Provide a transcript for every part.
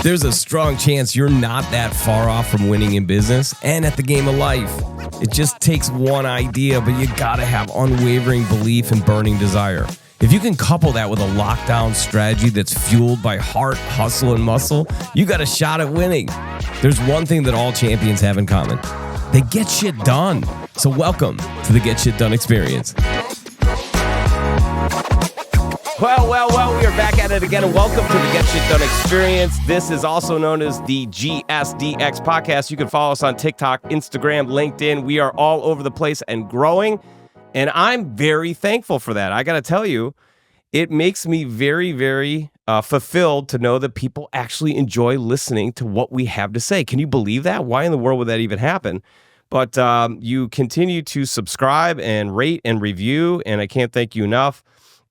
There's a strong chance you're not that far off from winning in business and at the game of life. It just takes one idea, but you gotta have unwavering belief and burning desire. If you can couple that with a lockdown strategy that's fueled by heart, hustle, and muscle, you got a shot at winning. There's one thing that all champions have in common. They get shit done. So welcome to the Get Shit Done experience. Well, we are back at it again, and welcome to the Get Shit Done experience. This is also known as the GSDX podcast. You can follow us on TikTok, Instagram, LinkedIn. We are all over the place and growing, and I'm very thankful for that. I got to tell you, it makes me very, very fulfilled to know that people actually enjoy listening to what we have to say. Can you believe that? Why in the world would that even happen? But you continue to subscribe and rate and review, and I can't thank you enough.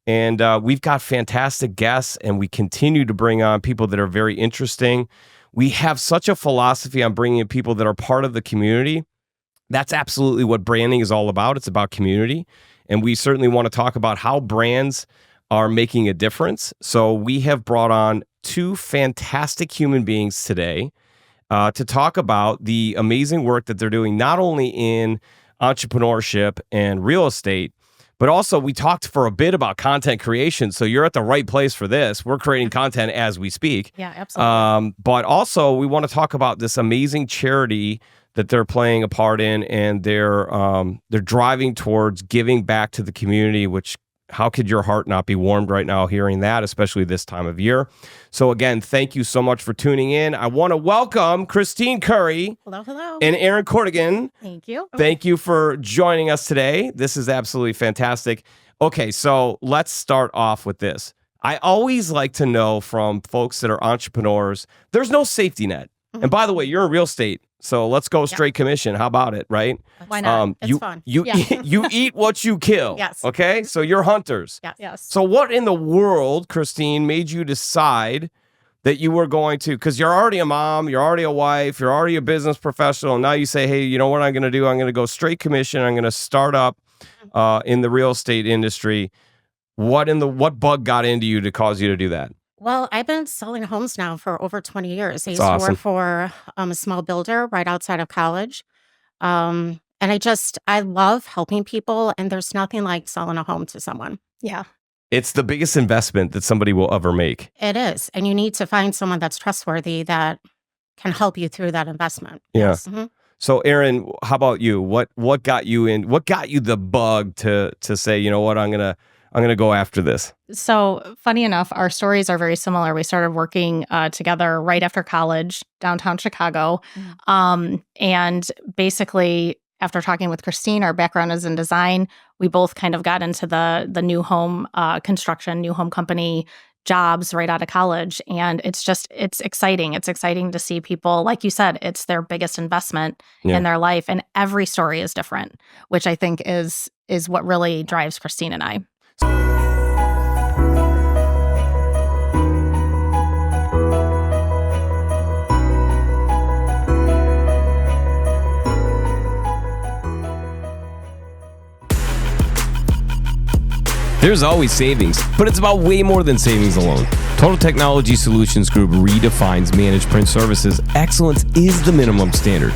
And we've got fantastic guests, and we continue to bring on people that are very interesting. We have such a philosophy on bringing in people that are part of the community. That's absolutely what branding is all about. It's about community. And we certainly want to talk about how brands are making a difference. So we have brought on two fantastic human beings today to talk about the amazing work that they're doing, not only in entrepreneurship and real estate, but also, we talked for a bit about content creation, so you're at the right place for this. We're creating content as we speak. Yeah, absolutely. But also, we want to talk about this amazing charity that they're playing a part in, and they're driving towards giving back to the community, which how could your heart not be warmed right now hearing that, especially this time of year? So again, thank you so much for tuning in. I want to welcome Christine Currey. Hello. And Erin Koertgen. Thank you. Thank you for joining us today. This is absolutely fantastic. Okay, so let's start off with this. I always like to know from folks that are entrepreneurs, there's no safety net. Mm-hmm. And by the way, you're in real estate, so let's go straight commission. How about it, right? Why not? It's fun. You eat what you kill. Yes. Okay? So you're hunters. Yes. So what in the world, Christine, made you decide that you were going to, because you're already a mom, you're already a wife, you're already a business professional, and now you say, hey, you know what I'm going to do? I'm going to go straight commission. I'm going to start up in the real estate industry. What bug got into you to cause you to do that? Well, I've been selling homes now for over 20 years. I used awesome. to work for a small builder right outside of college. And I love helping people, and there's nothing like selling a home to someone. Yeah. It's the biggest investment that somebody will ever make. It is. And you need to find someone that's trustworthy that can help you through that investment. Yeah. Yes. Mm-hmm. So Erin, how about you? What got you in? What got you the bug to say, you know what, I'm gonna go after this? So funny enough, our stories are very similar. We started working together right after college, downtown Chicago. And basically, after talking with Christine, our background is in design. We both kind of got into the new home construction, new home company jobs right out of college. And it's exciting. It's exciting to see people, like you said, it's their biggest investment in their life. And every story is different, which I think is what really drives Christine and I. There's always savings, but it's about way more than savings alone. Total Technology Solutions Group redefines managed print services. Excellence is the minimum standard.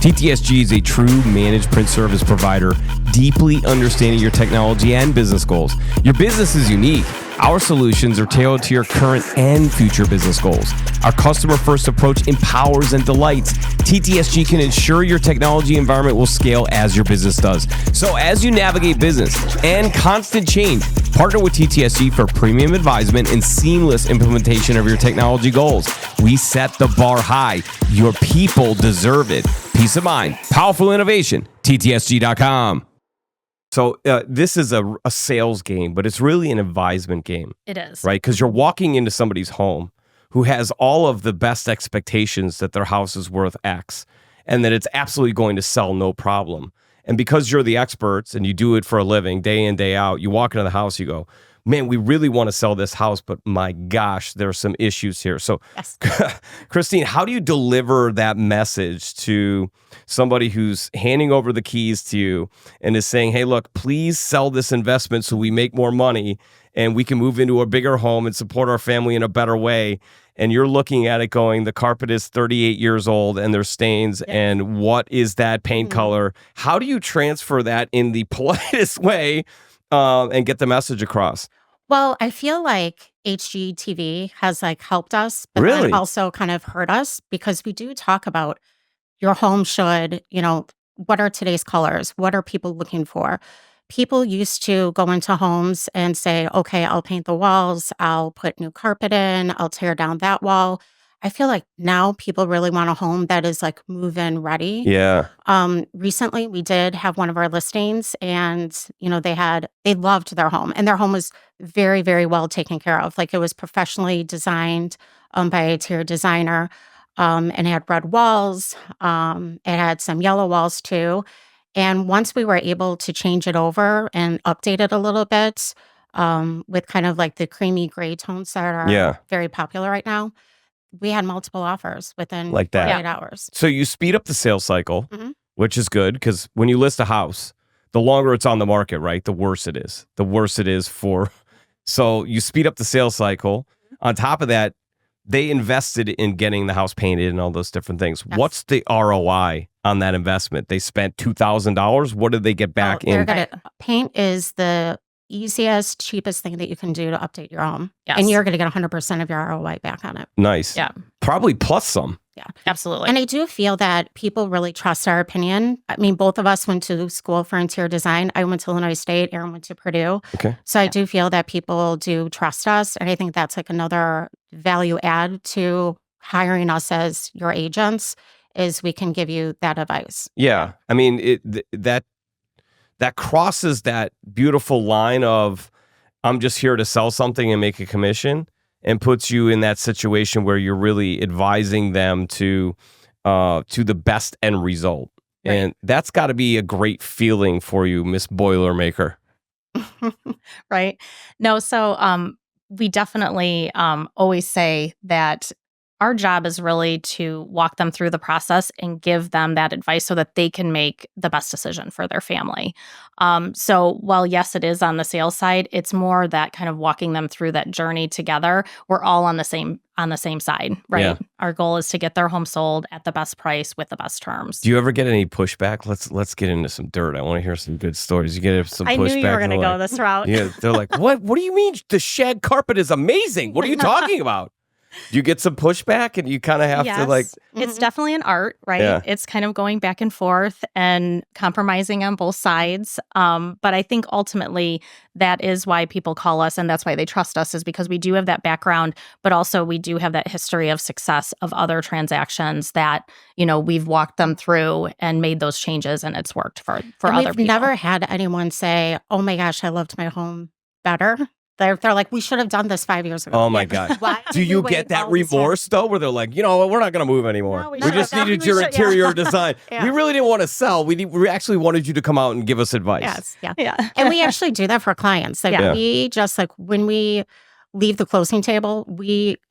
TTSG is a true managed print service provider, deeply understanding your technology and business goals. Your business is unique. Our solutions are tailored to your current and future business goals. Our customer-first approach empowers and delights. TTSG can ensure your technology environment will scale as your business does. So as you navigate business and constant change, partner with TTSG for premium advisement and seamless implementation of your technology goals. We set the bar high. Your people deserve it. Peace of mind. Powerful innovation. TTSG.com. So this is a sales game, but it's really an advisement game. It is. Right? Because you're walking into somebody's home who has all of the best expectations that their house is worth X and that it's absolutely going to sell no problem. And because you're the experts and you do it for a living, day in, day out, you walk into the house, you go, man, we really want to sell this house, but my gosh, there are some issues here. So, Yes. Christine, how do you deliver that message to somebody who's handing over the keys to you and is saying, hey, look, please sell this investment so we make more money and we can move into a bigger home and support our family in a better way? And you're looking at it going, the carpet is 38 years old and there's stains. Yeah. And what is that paint color? How do you transfer that in the politest way and get the message across? Well, I feel like HGTV has like helped us, but Really? then also kind of hurt us because we do talk about your home should, what are today's colors? What are people looking for? People used to go into homes and say, okay, I'll paint the walls, I'll put new carpet in, I'll tear down that wall. I feel like now people really want a home that is like move-in ready. Yeah. Recently we did have one of our listings and, they loved their home and their home was very, very well taken care of. Like it was professionally designed by a interior designer and it had red walls. It had some yellow walls too. And once we were able to change it over and update it a little bit with kind of like the creamy gray tones that are very popular right now, we had multiple offers within Like that. 48 hours. So you speed up the sales cycle, Mhm. which is good because when you list a house, the longer it's on the market, right, the worse it is. The worse it is for. So you speed up the sales cycle. On top of that, they invested in getting the house painted and all those different things. Yes. What's the ROI on that investment? They spent $2,000. What did they get back in? Paint is the easiest, cheapest thing that you can do to update your home. Yes. And you're going to get 100% of your ROI back on it. Nice. Yeah. Probably plus some. Yeah. Absolutely. And I do feel that people really trust our opinion. I mean, both of us went to school for interior design. I went to Illinois State, Erin went to Purdue. Okay. So I do feel that people do trust us. And I think that's like another value add to hiring us as your agents is we can give you that advice. Yeah. I mean, that crosses that beautiful line of I'm just here to sell something and make a commission, and puts you in that situation where you're really advising them to the best end result. Right. And that's got to be a great feeling for you, Miss Boilermaker. Right. No, so we definitely always say that our job is really to walk them through the process and give them that advice so that they can make the best decision for their family. So while, yes, it is on the sales side, it's more that kind of walking them through that journey together. We're all on the same side, right? Yeah. Our goal is to get their home sold at the best price with the best terms. Do you ever get any pushback? Let's get into some dirt. I want to hear some good stories. You get some pushback. I knew you were going to go this route. Yeah, they're like, what do you mean the shag carpet is amazing? What are you talking about? Do you get some pushback and you kind of have to like... It's definitely an art, right? Yeah. It's kind of going back and forth and compromising on both sides. But I think ultimately that is why people call us and that's why they trust us, is because we do have that background, but also we do have that history of success of other transactions that, we've walked them through and made those changes and it's worked for other people. We've never had anyone say, oh my gosh, I loved my home better. They're like, we should have done this 5 years ago. Oh my gosh. Why Do you get that remorse though, where they're like, we're not going to move anymore. No, we should just have. needed your interior design. Yeah. We really didn't want to sell. We actually wanted you to come out and give us advice. Yes. Yeah. Yeah. And we actually do that for clients. Like we just like when we leave the closing table,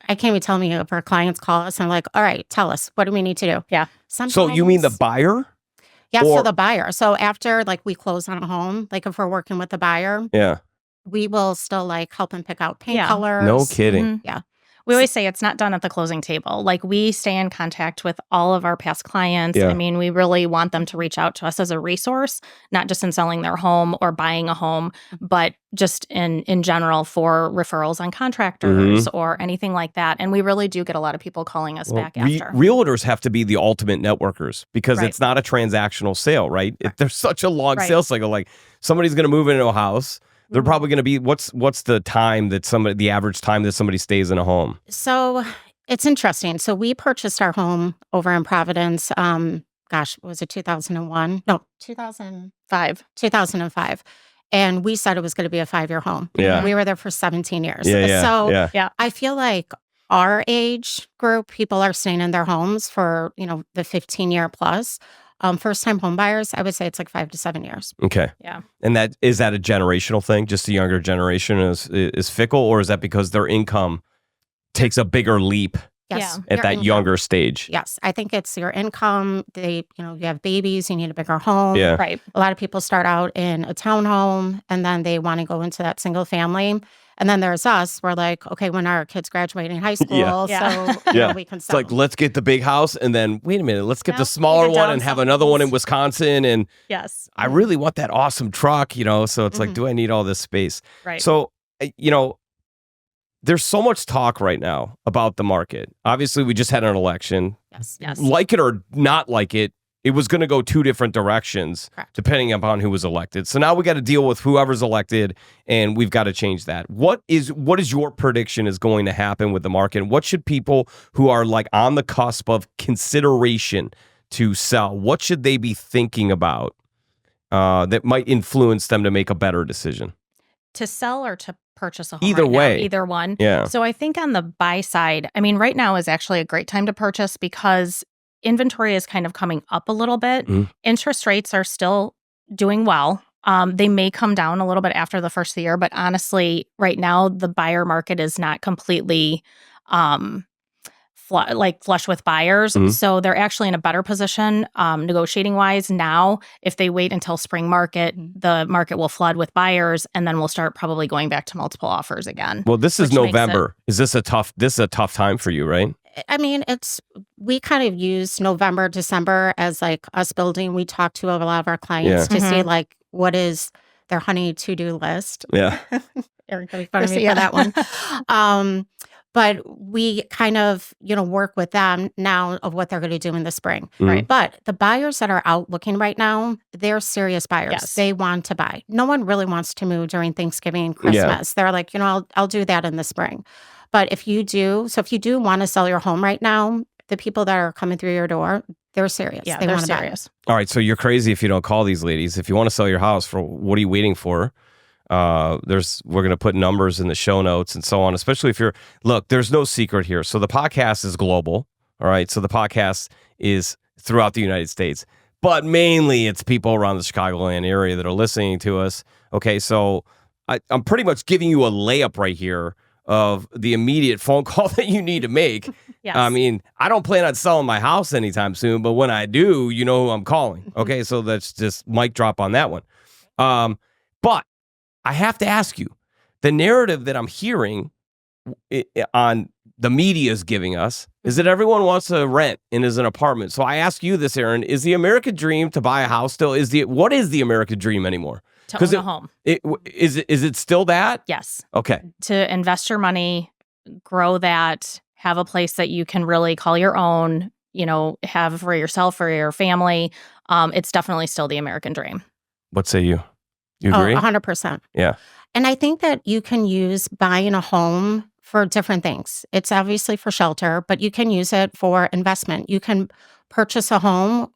I can't even tell me if our clients call us and like, all right, tell us, what do we need to do? Yeah. Sometimes, So you mean the buyer? Yeah. So the buyer. So after like we close on a home, like if we're working with the buyer, Yeah. we will still like help them pick out paint Yeah. colors. No kidding. Mhm. Yeah. We always say it's not done at the closing table. Like we stay in contact with all of our past clients. Yeah. I mean, we really want them to reach out to us as a resource, not just in selling their home or buying a home, but just in general for referrals on contractors or anything like that. And we really do get a lot of people calling us back after. Realtors have to be the ultimate networkers because Right. it's not a transactional sale, right? There's such a long Right. sales cycle. Like somebody's going to move into a house. They're probably going to be, what's the time that the average time that somebody stays in a home? So it's interesting. So we purchased our home over in Providence. Was it 2001? No, 2005. 2005. And we said it was going to be a 5-year home. Yeah. We were there for 17 years. Yeah. So Yeah. I feel like our age group, people are staying in their homes for, the 15-year plus. First-time home buyers, I would say it's like 5 to 7 years. Okay. Yeah. And is that a generational thing? Just the younger generation is fickle, or is that because their income takes a bigger leap Yes. at your that income. younger stage? Yes, I think it's your income. You have babies, you need a bigger home. Yeah. Right. A lot of people start out in a townhome and then they want to go into that single family. And then there's us. We're like, okay, when our kids graduating high school, Yeah. so we can It's sell. like, let's get the big house and then, wait a minute, let's get No, the smaller we one get and have downsized. another one in Wisconsin. And Yes. I really want that awesome truck, so it's like, do I need all this space? Right. So, there's so much talk right now about the market. Obviously, we just had an election. Yes. Like it or not like it, it was going to go two different directions, Correct. depending upon who was elected. So now we got to deal with whoever's elected, and we've got to change that. What is your prediction is going to happen with the market? What should people who are like on the cusp of consideration to sell, what should they be thinking about that might influence them to make a better decision? To sell or to purchase a home? Either right now? way. Either one. Yeah. So I think on the buy side, right now is actually a great time to purchase because inventory is kind of coming up a little bit. Mhm. Interest rates are still doing well. They may come down a little bit after the first of the year, but honestly, right now the buyer market is not completely flush with buyers. Mhm. So they're actually in a better position negotiating wise now. If they wait until spring market, the market will flood with buyers and then we'll start probably going back to multiple offers again. Well, this is which makes November. Is this a tough time for you, right? We kind of use November, December as like us building. We talk to a lot of our clients to see like what is their honey to-do list. Yeah. Erin could be funny for that one. But we kind of, work with them now of what they're going to do in the spring. Right. But the buyers that are out looking right now, they're serious buyers. Yes. They want to buy. No one really wants to move during Thanksgiving and Christmas. They're like, I'll do that in the spring. But if you do want to sell your home right now, the people that are coming through your door, they're serious. Yeah, they they're want to buy. serious. All right. So you're crazy if you don't call these ladies. If you want to sell your house, what are you waiting for? We're going to put numbers in the show notes and so on, especially if there's no secret here. So the podcast is global. All right. So the podcast is throughout the United States, but mainly it's people around the Chicagoland area that are listening to us. Okay. So I'm pretty much giving you a layup right here of the immediate phone call that you need to make. Yes. I don't plan on selling my house anytime soon, but when I do, you know who I'm calling. Okay. So that's just mic drop on that one. But I have to ask you, the narrative that I'm hearing on the media is giving us is that everyone wants to rent and is an apartment. So I ask you this, Erin, is the American dream to buy a house still? What is the American dream anymore? To own a home. Is it still that? Yes. Okay. To invest your money, grow that, have a place that you can really call your own, have for yourself or your family. It's definitely still the American dream. What say you? You agree? 100%. Yeah. And I think that you can use buying a home for different things. It's obviously for shelter, but you can use it for investment. You can purchase a home.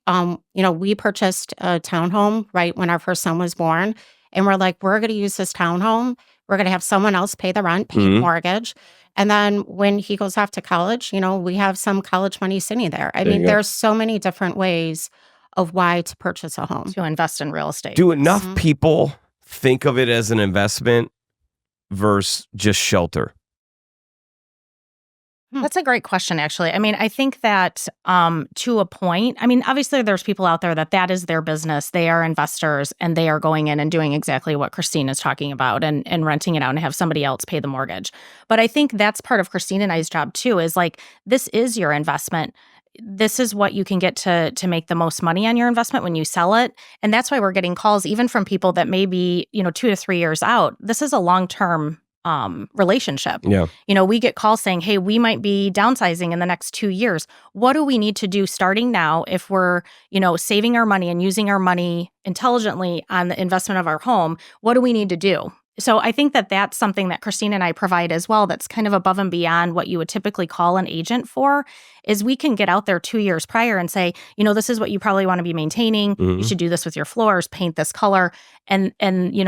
We purchased a townhome right when our first son was born. And we're like, we're going to use this townhome. We're going to have someone else pay the rent, pay the mortgage. And then when he goes off to college, we have some college money sitting there. There's so many different ways of why to purchase a home. To invest in real estate. Do enough people think of it as an investment versus just shelter? That's a great question, actually. I think that to a point, obviously there's people out there that is their business. They are investors and they are going in and doing exactly what Christine is talking about and renting it out and have somebody else pay the mortgage. But I think that's part of Christine and I's job too, is like, this is your investment. This is what you can get to make the most money on your investment when you sell it. And that's why we're getting calls even from people that may be, 2 to 3 years out. This is a long-term relationship. Yeah. We get calls saying, hey, we might be downsizing in the next 2 years. What do we need to do starting now if we're, saving our money and using our money intelligently on the investment of our home? What do we need to do? So I think that that's something that Christine and I provide as well that's kind of above and beyond what you would typically call an agent for, is we can get out there 2 years prior and say, this is what you probably want to be maintaining. You should do this with your floors, paint this color, and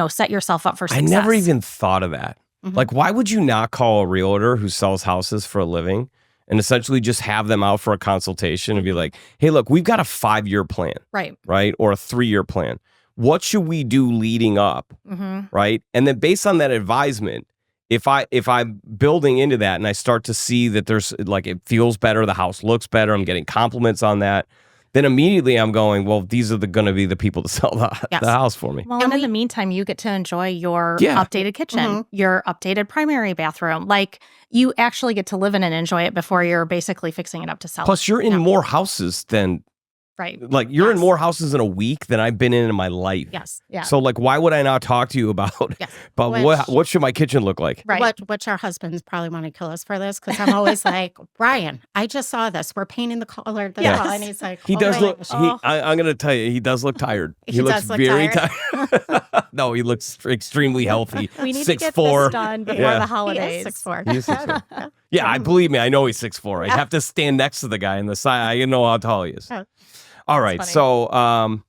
set yourself up for success. I never even thought of that. Like, why would you not call a realtor who sells houses for a living and essentially just have them out for a consultation and be like, hey, look, we've got a 5-year plan, right? Or a 3-year plan. What should we do leading up, right? And then based on that advisement, if I'm building into that and I start to see that there's like, it feels better, the house looks better, I'm getting compliments on that, then immediately I'm going, well, these are going to be the people to sell the house for me. Well, and in the meantime, you get to enjoy your updated kitchen, your updated primary bathroom. Like, you actually get to live in and enjoy it before you're basically fixing it up to sell. Plus, you're in more houses than... Like, you're in more houses in a week than I've been in my life. Yeah. So, like, why would I not talk to you about what should my kitchen look like? Which our husbands probably want to kill us for this, because I'm always like, Brian, I just saw this. We're painting the color. And he's like, he does look. I'm going to tell you, he does look tired. He looks very tired. No, he looks extremely healthy. We need to get this done before the holidays. He is 6'4". He is 6'4". Yeah, I believe me. I know he's 6'4". I have to stand next to the guy on the side. I know how tall he is. All right, so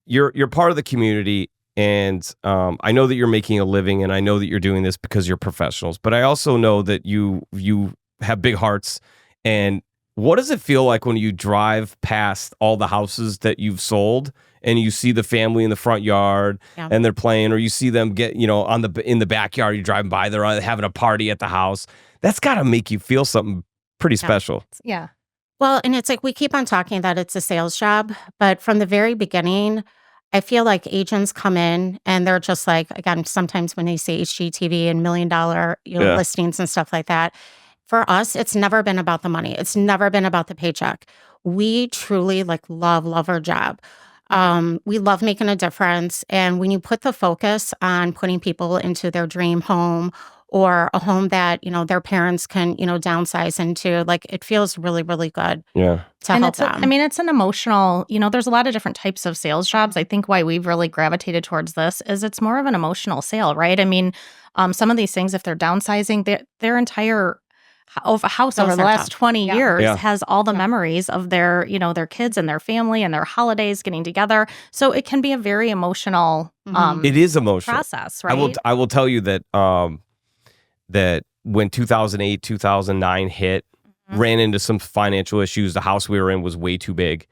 you're part of the community, and I know that you're making a living, and I know that you're doing this because you're professionals. But I also know that you have big hearts. And what does it feel like when you drive past all the houses that you've sold, and you see the family in the front yard and they're playing, or you see them get in the backyard? You're driving by, they're having a party at the house. That's got to make you feel something pretty special. Yeah. Well, and it's like we keep on talking that it's a sales job, but from the very beginning, I feel like agents come in and they're just like, again, sometimes when they see HGTV and $1 million listings and stuff like that, for us, it's never been about the money. It's never been about the paycheck. We truly love our job. We love making a difference. And when you put the focus on putting people into their dream home, or a home that, their parents can, downsize into, like, it feels really, really good to help them. It's an emotional, there's a lot of different types of sales jobs. I think why we've really gravitated towards this is it's more of an emotional sale, right? Some of these things, if they're downsizing, their entire house over the last 20 years has all the memories of their kids and their family and their holidays getting together. So it can be a very emotional it is emotional process, right? I will tell you that that when 2008, 2009 hit, ran into some financial issues. The house we were in was way too big.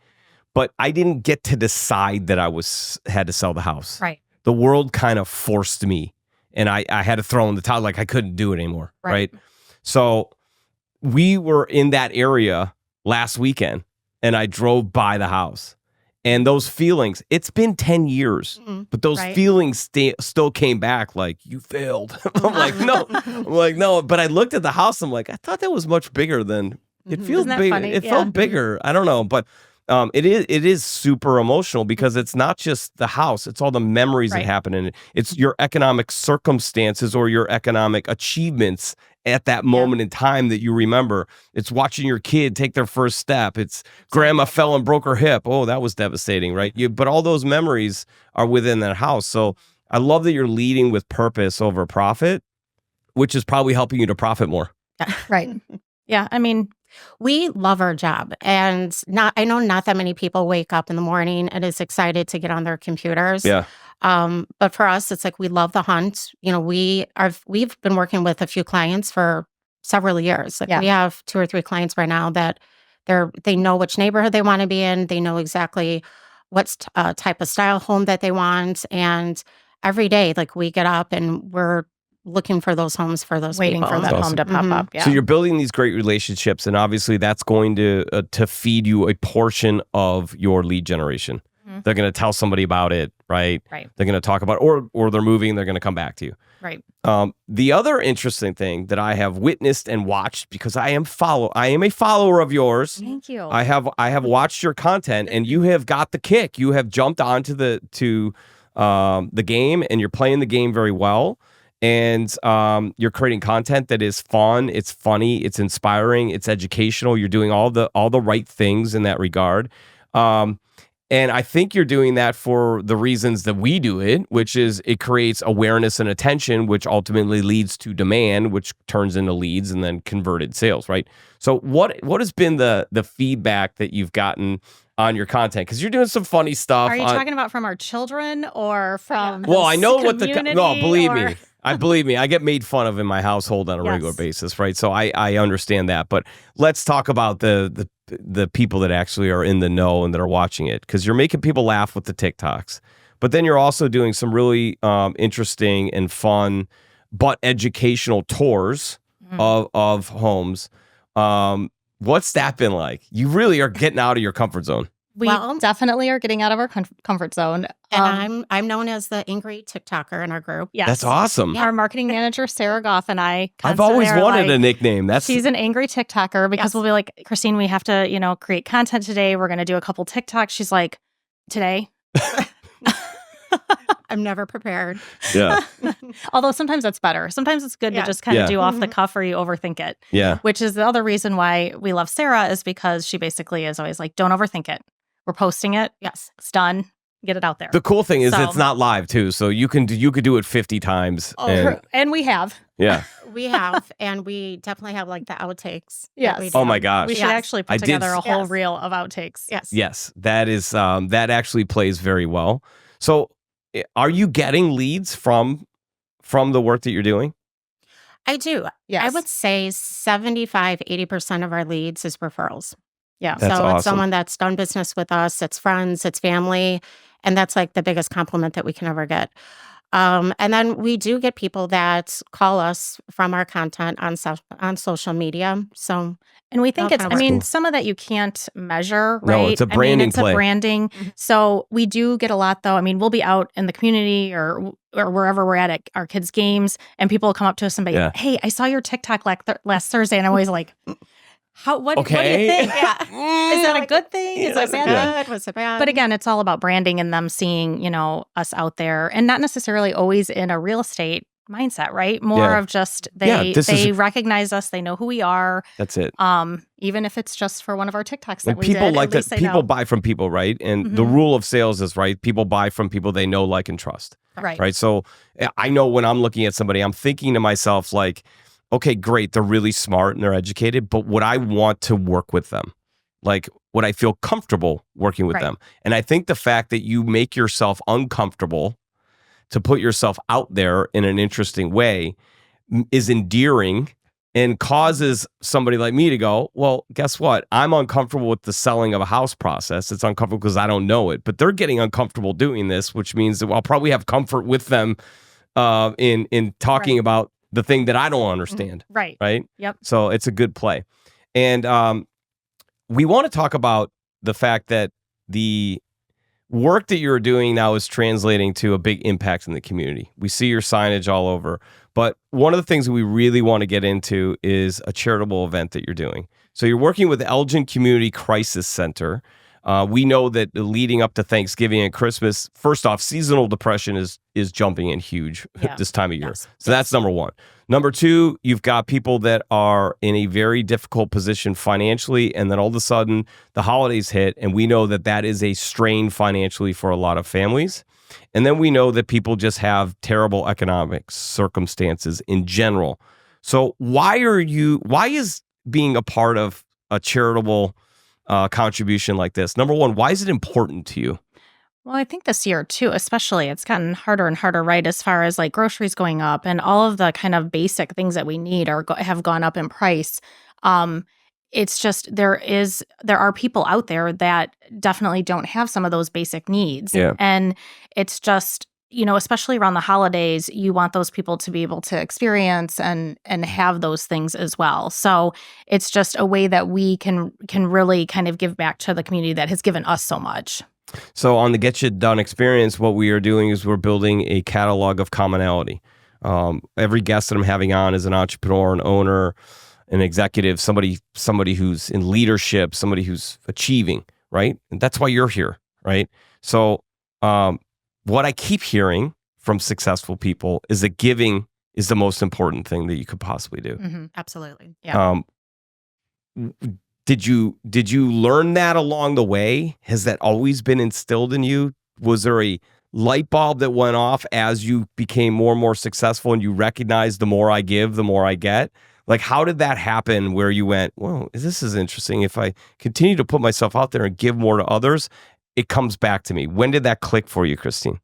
But I didn't get to decide that I had to sell the house. Right. The world kind of forced me, and I had to throw in the towel. Like, I couldn't do it anymore. Right. So we were in that area last weekend, and I drove by the house. And those feelings, it's been 10 years, but those feelings still came back like, you failed. I'm like, no. But I looked at the house, I'm like, I thought that was much bigger than, it feels big. It felt bigger. I don't know. But it is super emotional because it's not just the house. It's all the memories that happen in it. It's your economic circumstances or your economic achievements at that moment in time that you remember. It's watching your kid take their first step. It's grandma fell and broke her hip. Oh, that was devastating, right? But all those memories are within that house. So I love that you're leading with purpose over profit, which is probably helping you to profit more. Right. Yeah. We love our job, and I know not that many people wake up in the morning and is excited to get on their computers. Yeah. But for us, it's like we love the hunt. We've been working with a few clients for several years. Like we have 2 or 3 clients right now that they know which neighborhood they want to be in. They know exactly what type of style home that they want, and every day, like, we get up and we're looking for those homes for those waiting people. for that home to pop up. Yeah. So you're building these great relationships, and obviously that's going to feed you a portion of your lead generation. They're going to tell somebody about it, right? Right. They're going to talk about it, or they're moving, they're going to come back to you. Right. The other interesting thing that I have witnessed and watched, because I am a follower of yours. Thank you. I have watched your content, and you have got the kick. You have jumped onto the game, and you're playing the game very well. And you're creating content that is fun, it's funny, it's inspiring, it's educational. You're doing all the right things in that regard. And I think you're doing that for the reasons that we do it, which is it creates awareness and attention, which ultimately leads to demand, which turns into leads and then converted sales, right? So what has been the feedback that you've gotten on your content? Because you're doing some funny stuff. Are you talking about from our children or from I know what believe me. I believe me, I get made fun of in my household on a regular basis, right? So I understand that. But let's talk about the people that actually are in the know and that are watching it, because you're making people laugh with the TikToks. But then you're also doing some really interesting and fun but educational tours of homes. What's that been like? You really are getting out of your comfort zone. We definitely are getting out of our comfort zone. And I'm known as the angry TikToker in our group. Yes. That's awesome. Our marketing manager, Sarah Goff, and I I've always wanted a nickname. She's an angry TikToker because we'll be like, Christine, we have to, create content today. We're going to do a couple TikToks. She's like, today? I'm never prepared. Yeah. Although sometimes that's better. Sometimes it's good to just kind of do off the cuff or you overthink it. Yeah. Which is the other reason why we love Sarah, is because she basically is always like, don't overthink it. We're posting it. Yes. It's done. Get it out there. The cool thing is it's not live too, so you could do it 50 times. And we have. Yeah. We have, and we definitely have like the outtakes. Yes. Oh my gosh. We should actually put together a whole reel of outtakes. Yes. Yes. That is that actually plays very well. So are you getting leads from the work that you're doing? I do. Yes. I would say 75-80% of our leads is referrals. Yeah. That's so awesome. It's someone that's done business with us, it's friends, it's family, and that's like the biggest compliment that we can ever get. And then we do get people that call us from our content on social media. So, and we think cool. some of that you can't measure, right? No, it's a branding play. It's a branding. Mm-hmm. So we do get a lot, though. I mean, we'll be out in the community or wherever we're at our kids' games, and people will come up to us and be, hey, I saw your TikTok last Thursday. And I'm always like, what do you think? Yeah. Is that a good thing? Is that bad? Was it bad? But again, it's all about branding and them seeing, us out there, and not necessarily always in a real estate mindset, right? More of just they recognize us, they know who we are. That's it. Even if it's just for one of our TikToks that we people did, like that. People buy from people, right? And the rule of sales is right. People buy from people they know, like, and trust. Right. So I know when I'm looking at somebody, I'm thinking to myself like, okay, great. They're really smart and they're educated, but would I want to work with them? Like, would I feel comfortable working with them? And I think the fact that you make yourself uncomfortable to put yourself out there in an interesting way is endearing and causes somebody like me to go, well, guess what? I'm uncomfortable with the selling of a house process. It's uncomfortable because I don't know it, but they're getting uncomfortable doing this, which means that I'll probably have comfort with them in talking about the thing that I don't understand. Right. Yep. So it's a good play. And we want to talk about the fact that the work that you're doing now is translating to a big impact in the community. We see your signage all over. But one of the things that we really want to get into is a charitable event that you're doing. So you're working with the Elgin Community Crisis Center. We know that leading up to Thanksgiving and Christmas, first off, seasonal depression is jumping in huge this time of year. Yes. So that's number one. Number two, you've got people that are in a very difficult position financially, and then all of a sudden the holidays hit, and we know that that is a strain financially for a lot of families. And then we know that people just have terrible economic circumstances in general. So why is being a part of a charitable contribution like this, number one, why is it important to you? Well, I think this year too, especially, it's gotten harder and harder, right? As far as like groceries going up and all of the kind of basic things that we need have gone up in price. It's just there are people out there that definitely don't have some of those basic needs. Yeah. And it's just, especially around the holidays, you want those people to be able to experience and have those things as well. So it's just a way that we can really kind of give back to the community that has given us so much. So on the Get You Done experience, what we are doing is we're building a catalog of commonality. Every guest that I'm having on is an entrepreneur, an owner, an executive, somebody who's in leadership, somebody who's achieving, right? And that's why you're here, right? So what I keep hearing from successful people is that giving is the most important thing that you could possibly do. Mm-hmm. Absolutely. Yeah. Did you learn that along the way? Has that always been instilled in you? Was there a light bulb that went off as you became more and more successful and you recognized the more I give, the more I get? Like, how did that happen where you went, well, this is interesting. If I continue to put myself out there and give more to others, it comes back to me. When did that click for you, Christine?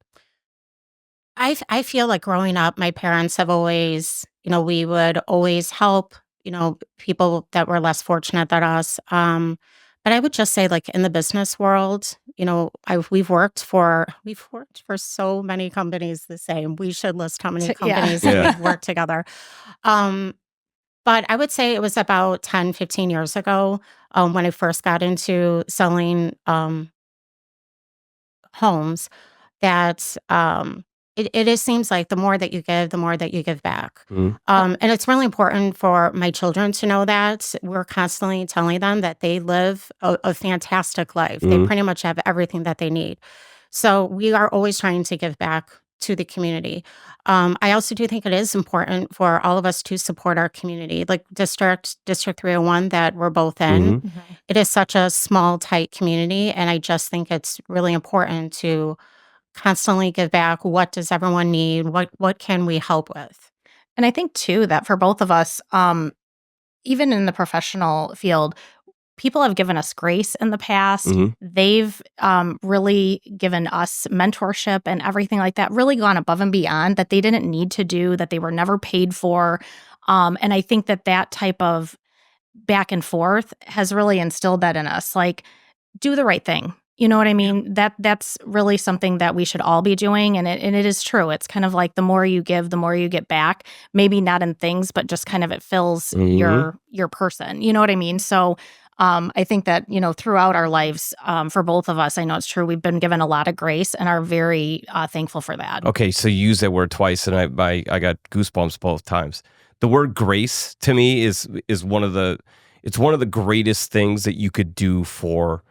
I feel like growing up, my parents have always, we would always help, people that were less fortunate than us. But I would just say, like in the business world, we've worked for so many companies the same. We should list how many Yeah. companies that Yeah. we've worked together. Um, but I would say it was about 10, 15 years ago when I first got into selling homes that it just seems like the more that you give, the more that you give back. Mhm. And it's really important for my children to know that we're constantly telling them that they live a fantastic life. They Mhm. pretty much have everything that they need. So we are always trying to give back to the community. I also do think it is important for all of us to support our community, like District 301 that we're both in. Mhm. Mhm. It is such a small, tight community, and I just think it's really important to constantly give back. What does everyone need? What can we help with? And I think too that for both of us, even in the professional field, people have given us grace in the past. Mhm. They've really given us mentorship and everything like that, really gone above and beyond that they didn't need to do, that they were never paid for. And I think that that type of back and forth has really instilled that in us. Like, do the right thing. You know what I mean? That's really something that we should all be doing. And it is true. It's kind of like the more you give, the more you get back. Maybe not in things, but just kind of it fills Mhm. your person. You know what I mean? So I think that, throughout our lives, for both of us, I know it's true. We've been given a lot of grace and are very thankful for that. Okay, so you used that word twice, and I got goosebumps both times. The word grace to me is one of the greatest things that you could do for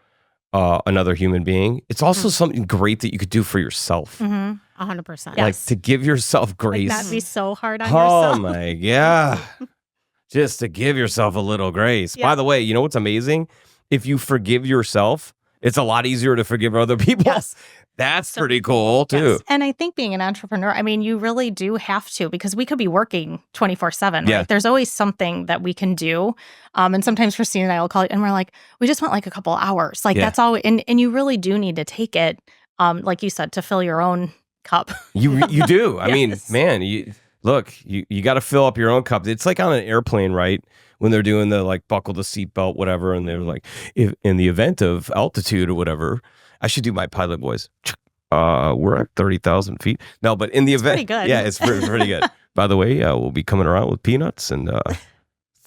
another human being. It's also something great that you could do for yourself. Mm-hmm. 100%. Like Yes. to give yourself Like grace. not be so hard on Oh yourself. my yeah. Just to give yourself a little grace. Yeah. By the way, you know what's amazing? If you forgive yourself, it's a lot easier to forgive other people. Yes. That's pretty cool too. Yes. And I think being an entrepreneur, I mean, you really do have to because we could be working 24/7, Yeah. right? There's always something that we can do. And sometimes Christine and I will call it and we're like, we just want like a couple hours. Like Yeah. that's all. And you really do need to take it, like you said, to fill your own cup. You do. I mean, Yes. man, you got to fill up your own cup. It's like on an airplane, right? When they're doing the like buckle the seatbelt, whatever, and they're like, if in the event of altitude or whatever, I should do my pilot voice. We're at 30,000 feet. No, but in the event, pretty good. yeah, it's pretty good. By the way, we'll be coming around with peanuts and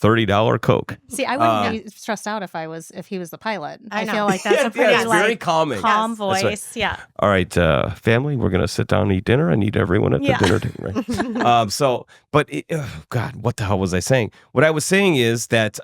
$30 Coke. See, I wouldn't be stressed out if he was the pilot. I know. feel like that's a pretty it's very like calming. calm That's right. voice. Yeah. All right, family, we're gonna sit down and eat dinner. I need everyone at the Yeah. dinner table, right? God, what the hell was I saying? What I was saying is that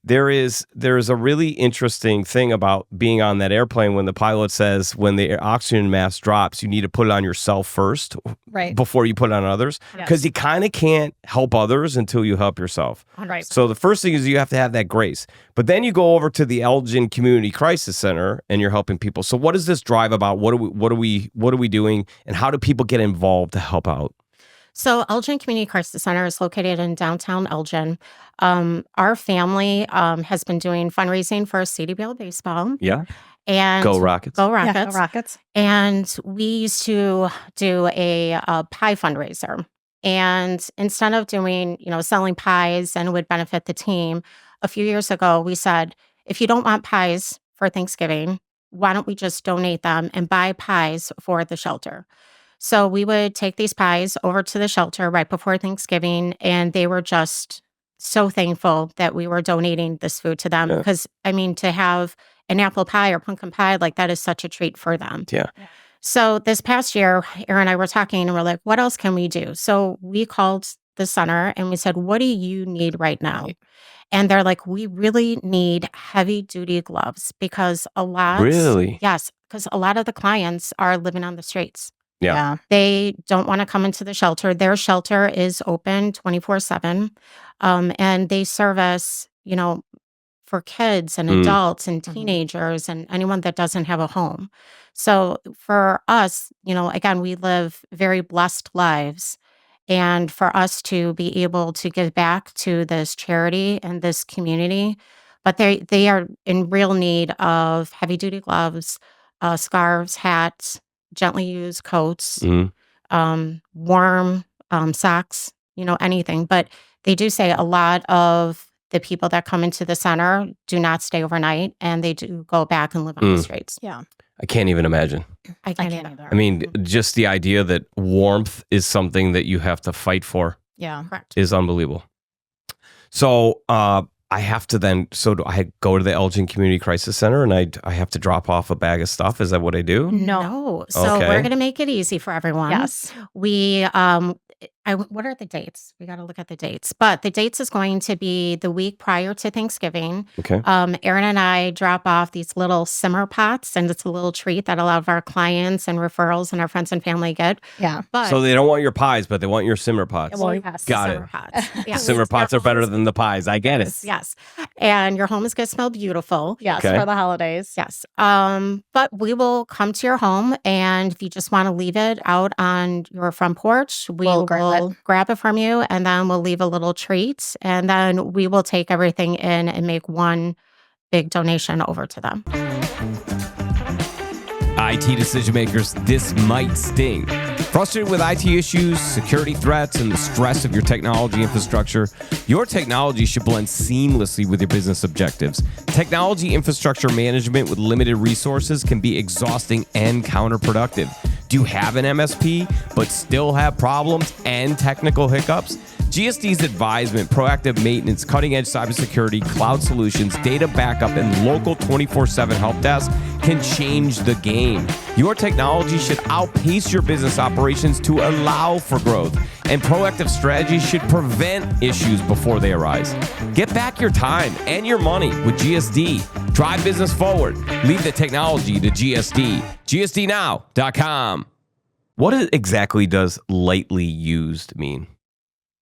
there is a really interesting thing about being on that airplane when the pilot says when the oxygen mask drops, you need to put it on yourself first Right. before you put it on others, Yes. because you kind of can't help others until you help yourself. Right. So the first thing is you have to have that grace. But then you go over to the Elgin Community Crisis Center and you're helping people. So what is this drive about? What are we doing? And how do people get involved to help out? So Elgin Community Crisis Center is located in downtown Elgin. Our family has been doing fundraising for CDBL baseball. Yeah. And Go Rockets. Go Yeah, Rockets. go Rockets. And we used to do a pie fundraiser. And instead of doing, selling pies and it would benefit the team, a few years ago, we said, if you don't want pies for Thanksgiving, why don't we just donate them and buy pies for the shelter? So we would take these pies over to the shelter right before Thanksgiving, and they were just so thankful that we were donating this food to them. Yeah. Because, I mean, to have an apple pie or pumpkin pie, like that is such a treat for them. Yeah. So this past year, Erin and I were talking and we're like, what else can we do? So we called the center and we said, what do you need right now? And they're like, we really need heavy duty gloves because Really? yes, because a lot of the clients are living on the streets. Yeah. They don't want to come into the shelter. Their shelter is open 24/7. And they service, for kids and adults and teenagers and anyone that doesn't have a home. So for us, again, we live very blessed lives. And for us to be able to give back to this charity and this community, but they are in real need of heavy duty gloves, scarves, hats, gently used coats, Mhm. warm socks, anything. But they do say a lot of the people that come into the center do not stay overnight, and they do go back and live on the streets. Yeah. I can't even imagine. I can't can't either. I mean, just the idea that warmth is something that you have to fight for Yeah. Correct. is unbelievable. So I have to then, do I go to the Elgin Community Crisis Center and I have to drop off a bag of stuff? Is that what I do? No. So Okay. we're going to make it easy for everyone. Yes. We, what are the dates? We got to look at the dates. But the dates is going to be the week prior to Thanksgiving. Okay. Erin and I drop off these little simmer pots, and it's a little treat that a lot of our clients and referrals and our friends and family get. Yeah. But So they don't want your pies, but they want your simmer pots. Well, yes, Got simmer it. pots. Yes. Simmer pots are better than the pies. I get it. Yes. And your home is going to smell beautiful. Yes, Okay. for the holidays. Yes. But we will come to your home, and if you just want to leave it out on your front porch, we We'll will grab grab it from you, and then we'll leave a little treat, and then we will take everything in and make one big donation over to them. IT decision makers, this might sting. Frustrated with IT issues, security threats, and the stress of your technology infrastructure, your technology should blend seamlessly with your business objectives. Technology infrastructure management with limited resources can be exhausting and counterproductive. Do you have an MSP but still have problems and technical hiccups? GSD's advisement, proactive maintenance, cutting-edge cybersecurity, cloud solutions, data backup, and local 24/7 help desk can change the game. Your technology should outpace your business operations to allow for growth, and proactive strategies should prevent issues before they arise. Get back your time and your money with GSD. Drive business forward. Leave the technology to GSD. GSDnow.com. What exactly does lightly used mean?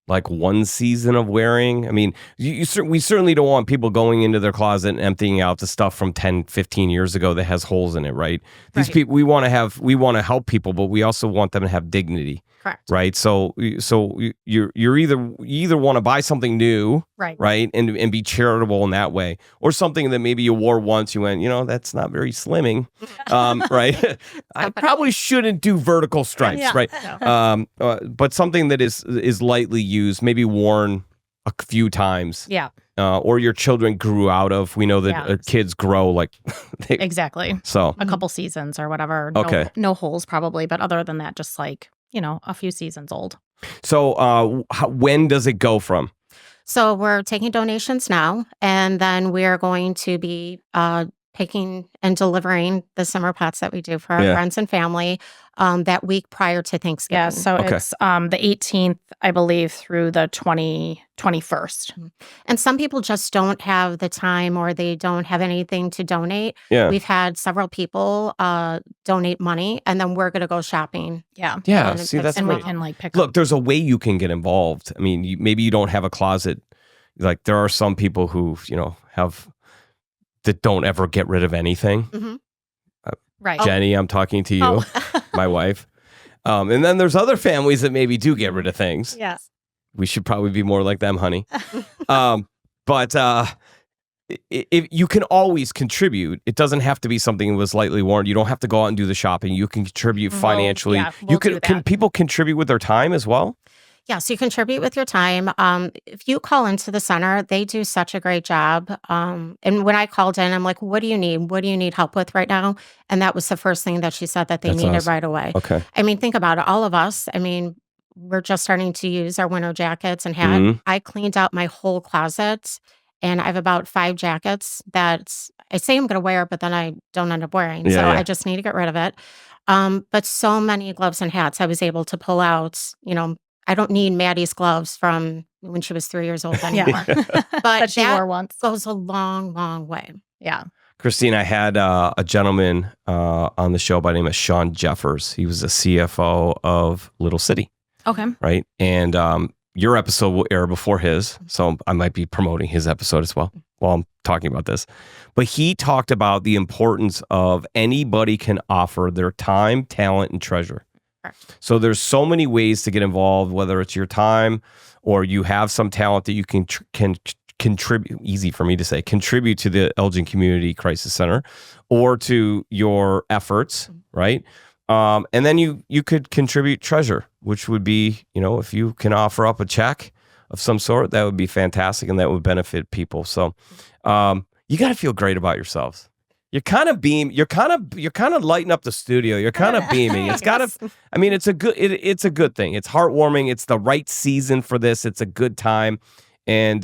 Like one season of wearing? I mean, we certainly don't want people going into their closet and emptying out the stuff from 10, 15 years ago that has holes in it, right? These Right. people, we want to help people, but we also want them to have dignity, Correct. right? So you either want to buy something new, right? And be charitable in that way, or something that maybe you wore once, you went, that's not very slimming, right? I probably shouldn't do vertical stripes, Yeah. right? But something that is lightly used, maybe worn a few times, Yeah. or your children grew out of. We know that kids grow like Exactly. so. A couple seasons or whatever. Okay. No holes probably, but other than that, just like, a few seasons old. So when does it go from? So we're taking donations now, and then we're going to be picking and delivering the simmer pots that we do for our friends and family that week prior to Thanksgiving. Yeah, so it's the 18th, I believe, through the 21st. And some people just don't have the time, or they don't have anything to donate. Yeah. We've had several people donate money, and then we're going to go shopping. Yeah. Yeah. And See, it's- that's And great. we can pick Look, up. there's a way you can get involved. I mean, maybe you don't have a closet. Like there are some people who, that don't ever get rid of anything. Mhm. Right. Jenny, I'm talking to you, Oh. my wife. And then there's other families that maybe do get rid of things. Yes. We should probably be more like them, honey. But if you can always contribute. It doesn't have to be something that was lightly worn. You don't have to go out and do the shopping. You can contribute financially. we'll do Can that. people contribute with their time as well? Yeah, so you contribute with your time. If you call into the center, they do such a great job. And when I called in, I'm like, what do you need? What do you need help with right now? And that was the first thing that she said that they That's needed awesome. right away. Okay. I mean, think about it. All of us, we're just starting to use our winter jackets and hat. Mhm. I cleaned out my whole closet, and I have about 5 jackets that I say I'm going to wear, but then I don't end up wearing. Yeah, So yeah. I just need to get rid of it. But so many gloves and hats I was able to pull out. I don't need Maddie's gloves from when she was 3 years old anymore. But That she that wore once. goes a long, long way. Yeah. Christine, I had a gentleman on the show by the name of Sean Jeffers. He was a CFO of Little City, Okay. right? And your episode will air before his, so I might be promoting his episode as well while I'm talking about this. But he talked about the importance of anybody can offer their time, talent, and treasure. Correct. So there's so many ways to get involved, whether it's your time or you have some talent that you can contribute, easy for me to say, contribute to the Elgin Community Crisis Center or to your efforts, right? And then you could contribute treasure, which would be, if you can offer up a check of some sort, that would be fantastic, and that would benefit people. So you got to feel great about yourselves. You're kind of you're kind of lighting up the studio. You're kind of beaming. It's got to, it's a good thing. It's heartwarming. It's the right season for this. It's a good time. And,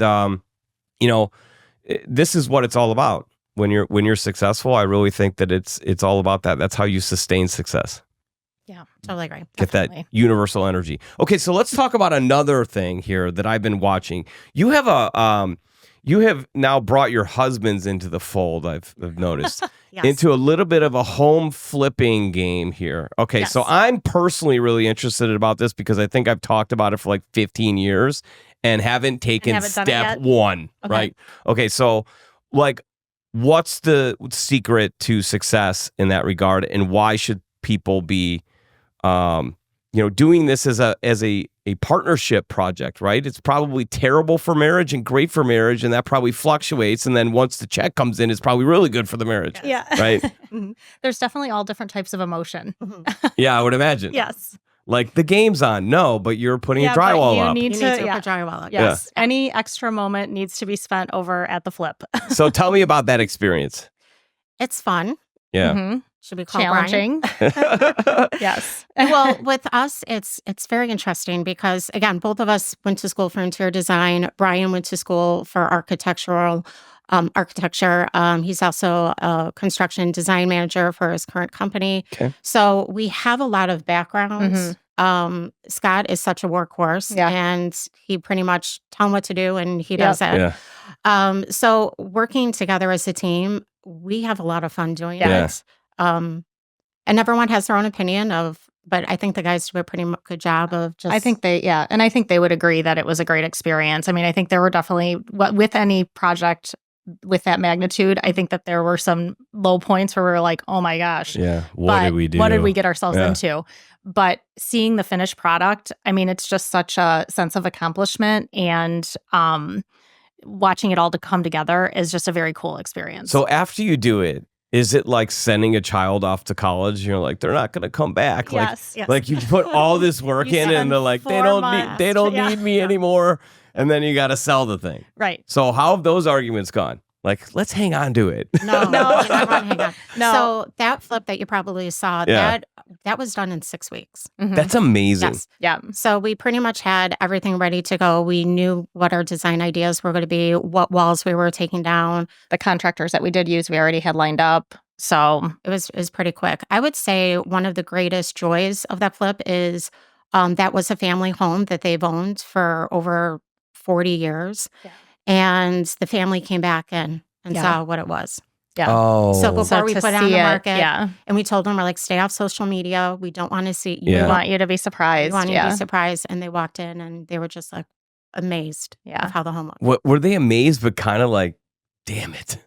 this is what it's all about. When you're successful, I really think that it's all about that. That's how you sustain success. Yeah, totally agree. Get that universal energy. Okay, so let's talk about another thing here that I've been watching. You have you have now brought your husbands into the fold. I've noticed Yes. into a little bit of a home flipping game here. Okay, Yes. so I'm personally really interested about this because I think I've talked about it for like 15 years and haven't taken haven't done it step yet? one. Okay. Right? Okay, so like, what's the secret to success in that regard, and why should people be doing this as a partnership project, right? It's probably terrible for marriage and great for marriage, and that probably fluctuates. And then once the check comes in, it's probably really good for the marriage. Yeah. Right? There's definitely all different types of emotion. Yeah, I would imagine. Yes. Like the game's on, no, but you're putting a drywall you up. Need You to, need to yeah. put drywall up. Yes. Any extra moment needs to be spent over at the flip. So tell me about that experience. It's fun. Yeah. Mhm. Should we call Brian? Challenging. Yes. Well, with us, it's very interesting because, again, both of us went to school for interior design. Brian went to school for architecture. He's also a construction design manager for his current company. Okay. So we have a lot of backgrounds. Scott is such a workhorse, and he pretty much tell him what to do, and he does it. Yeah. So working together as a team, we have a lot of fun doing it. And everyone has their own opinion but I think the guys do a pretty good job of just. I think and I think they would agree that it was a great experience. I mean, I think there were definitely, with any project with that magnitude, I think that there were some low points where we were like, oh my gosh. Yeah. What did we do? What did we get ourselves into? But seeing the finished product, I mean, it's just such a sense of accomplishment, and watching it all to come together is just a very cool experience. So after you do it, is it like sending a child off to college? You're like, they're not going to come back. Yes. Like you put all this work in, and they're like, they don't need me anymore. And then you got to sell the thing. Right. So how have those arguments gone? Like, let's hang on to it. No, you never want to hang on. No. So that flip that you probably saw, that was done in 6 weeks. Mhm. That's amazing. Yes. Yeah. So we pretty much had everything ready to go. We knew what our design ideas were going to be, what walls we were taking down. The contractors that we did use, we already had lined up. So It was pretty quick. I would say one of the greatest joys of that flip is that was a family home that they've owned for over 40 years. Yeah. And the family came back in and saw what it was. yeah. Oh. So before we to put it on see the market, yeah. and we told them, we're like, stay off social media. We don't want to see you. Yeah. We want you to be surprised. We want you to Yeah. be surprised. And they walked in and they were just like amazed Yeah. of how the home looked. What, were they amazed, but kind of like, damn it?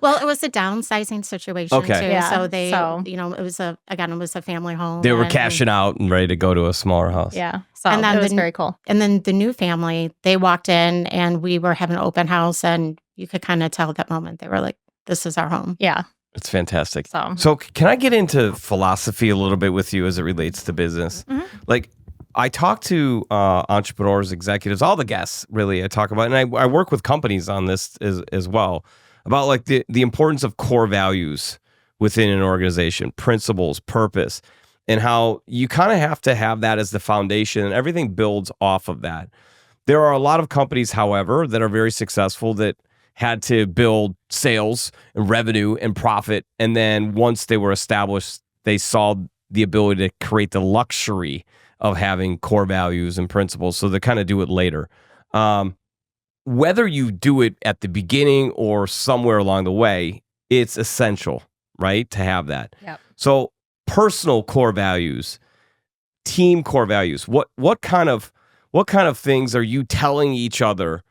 Well, it was a downsizing situation Okay. too. Yeah, So it was a family home. They were and- cashing out and ready to go to a smaller house. Yeah. So And then it was the- very cool. And then the new family, they walked in and we were having an open house, and you could kind of tell at that moment they were like, this is our home. Yeah. It's fantastic. So So can I get into philosophy a little bit with you as it relates to business? Mhm. Like, I talk to entrepreneurs, executives, all the guests really I talk about, and I work with companies on this as well, about like the importance of core values within an organization, principles, purpose, and how you kind of have to have that as the foundation, and everything builds off of that. There are a lot of companies, however, that are very successful that had to build sales and revenue and profit. And then once they were established, they saw the ability to create the luxury of having core values and principles. So they kind of do it later. Whether you do it at the beginning or somewhere along the way, it's essential, right, to have that. Yep. So personal core values, team core values, what kind of things are you telling each other,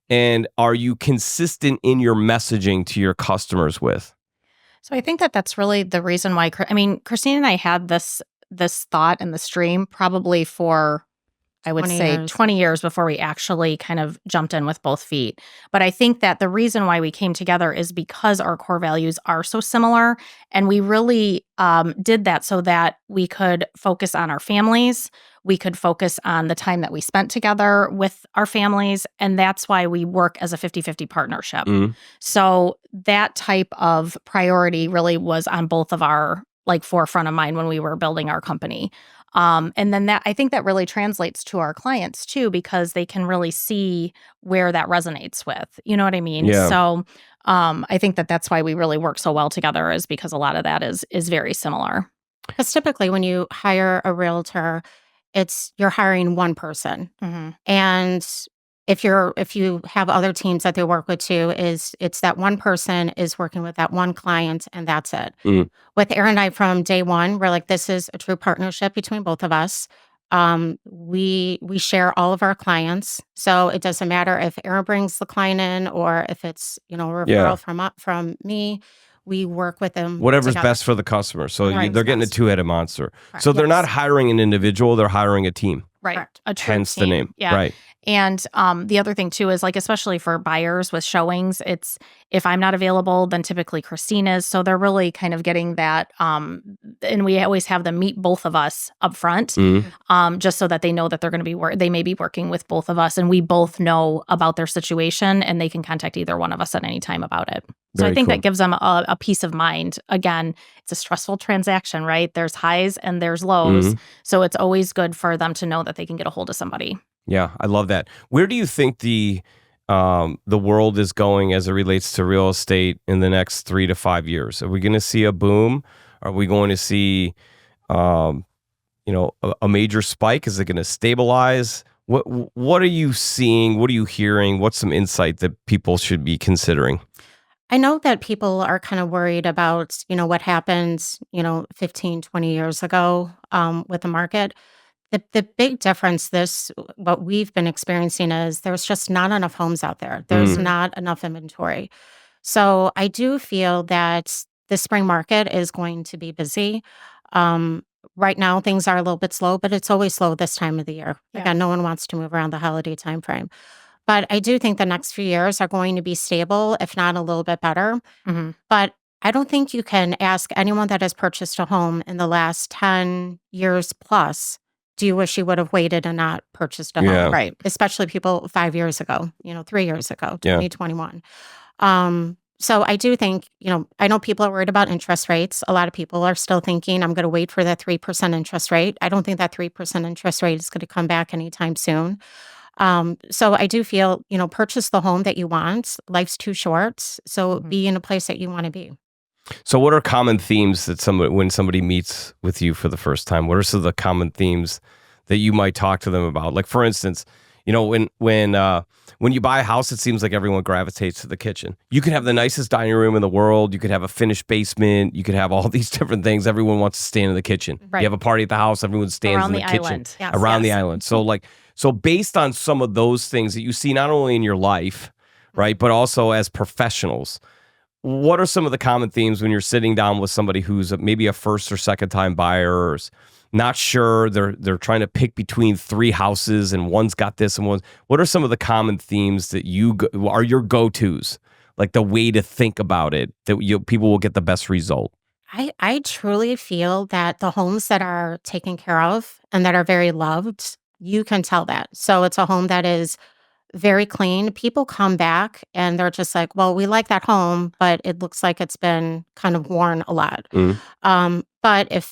and are you consistent in your messaging to your customers with? So I think that that's really the reason why, Christine and I had this thought and this dream probably for I would 20 say years. 20 years before we actually kind of jumped in with both feet. But I think that the reason why we came together is because our core values are so similar. And we really did that so that we could focus on our families. We could focus on the time that we spent together with our families. And that's why we work as a 50-50 partnership. So that type of priority really was on both of our forefront of mind when we were building our company. And then I think that really translates to our clients too, because they can really see where that resonates with. You know what I mean? Yeah. So I think that that's why we really work so well together, is because a lot of that is very similar. Because typically when you hire a realtor, you're hiring one person. And if you have other teams that they work with too, it's that one person is working with that one client, and that's it. With Erin and I from day one, we're like, this is a true partnership between both of us. We share all of our clients, so it doesn't matter if Erin brings the client in or if it's a referral from me. We work with them. Whatever's together. best for the customer. So Right. they're getting a two-headed monster. Correct. So they're not hiring an individual; they're hiring a team. Right. Correct. A true Hence the team. name. Yeah. Right. And the other thing too is, especially for buyers with showings, it's if I'm not available, then typically Christine is. So they're really kind of getting that. And we always have them meet both of us up front, just so that they know that they're going to be they may be working with both of us, and we both know about their situation, and they can contact either one of us at any time about it. So I think that gives them a peace of mind. Again, it's a stressful transaction, right? There's highs and there's lows. So it's always good for them to know that they can get a hold of somebody. Yeah, I love that. Where do you think the world is going as it relates to real estate in the next 3 to 5 years? Are we going to see a boom? Are we going to see, a major spike? Is it going to stabilize? What are you seeing? What are you hearing? What's some insight that people should be considering? I know that people are kind of worried about, what happened, 15, 20 years ago with the market. The big difference, what we've been experiencing, is there's just not enough homes out there. There's not enough inventory. So I do feel that the spring market is going to be busy. Right now, things are a little bit slow, but it's always slow this time of the year. Yeah. Again, no one wants to move around the holiday timeframe. But I do think the next few years are going to be stable, if not a little bit better. But I don't think you can ask anyone that has purchased a home in the last 10 years plus, do you wish you would have waited and not purchased a home? Right. Especially people 5 years ago, 3 years ago, Yeah. 2021. So I do think, I know people are worried about interest rates. A lot of people are still thinking, I'm going to wait for that 3% interest rate. I don't think that 3% interest rate is going to come back anytime soon. So I do feel, purchase the home that you want. Life's too short. So be in a place that you want to be. So what are common themes that when somebody meets with you for the first time? What are some of the common themes that you might talk to them about? Like, for instance, when you buy a house, it seems like everyone gravitates to the kitchen. You could have the nicest dining room in the world. You could have a finished basement. You could have all these different things. Everyone wants to stand in the kitchen. Right. You have a party at the house. Everyone stands Around in the the kitchen. island. Yes, Around the yes. island. So based on some of those things that you see not only in your life, right, but also as professionals, what are some of the common themes when you're sitting down with somebody who's maybe a first or second time buyer, or is not sure, they're trying to pick between 3 houses and one's got this and one's... What are some of the common themes that are your go-tos, like the way to think about it, that people will get the best result? I truly feel that the homes that are taken care of and that are very loved, you can tell that. So it's a home that is very clean. People come back and they're just like, well, we like that home, but it looks like it's been kind of worn a lot. But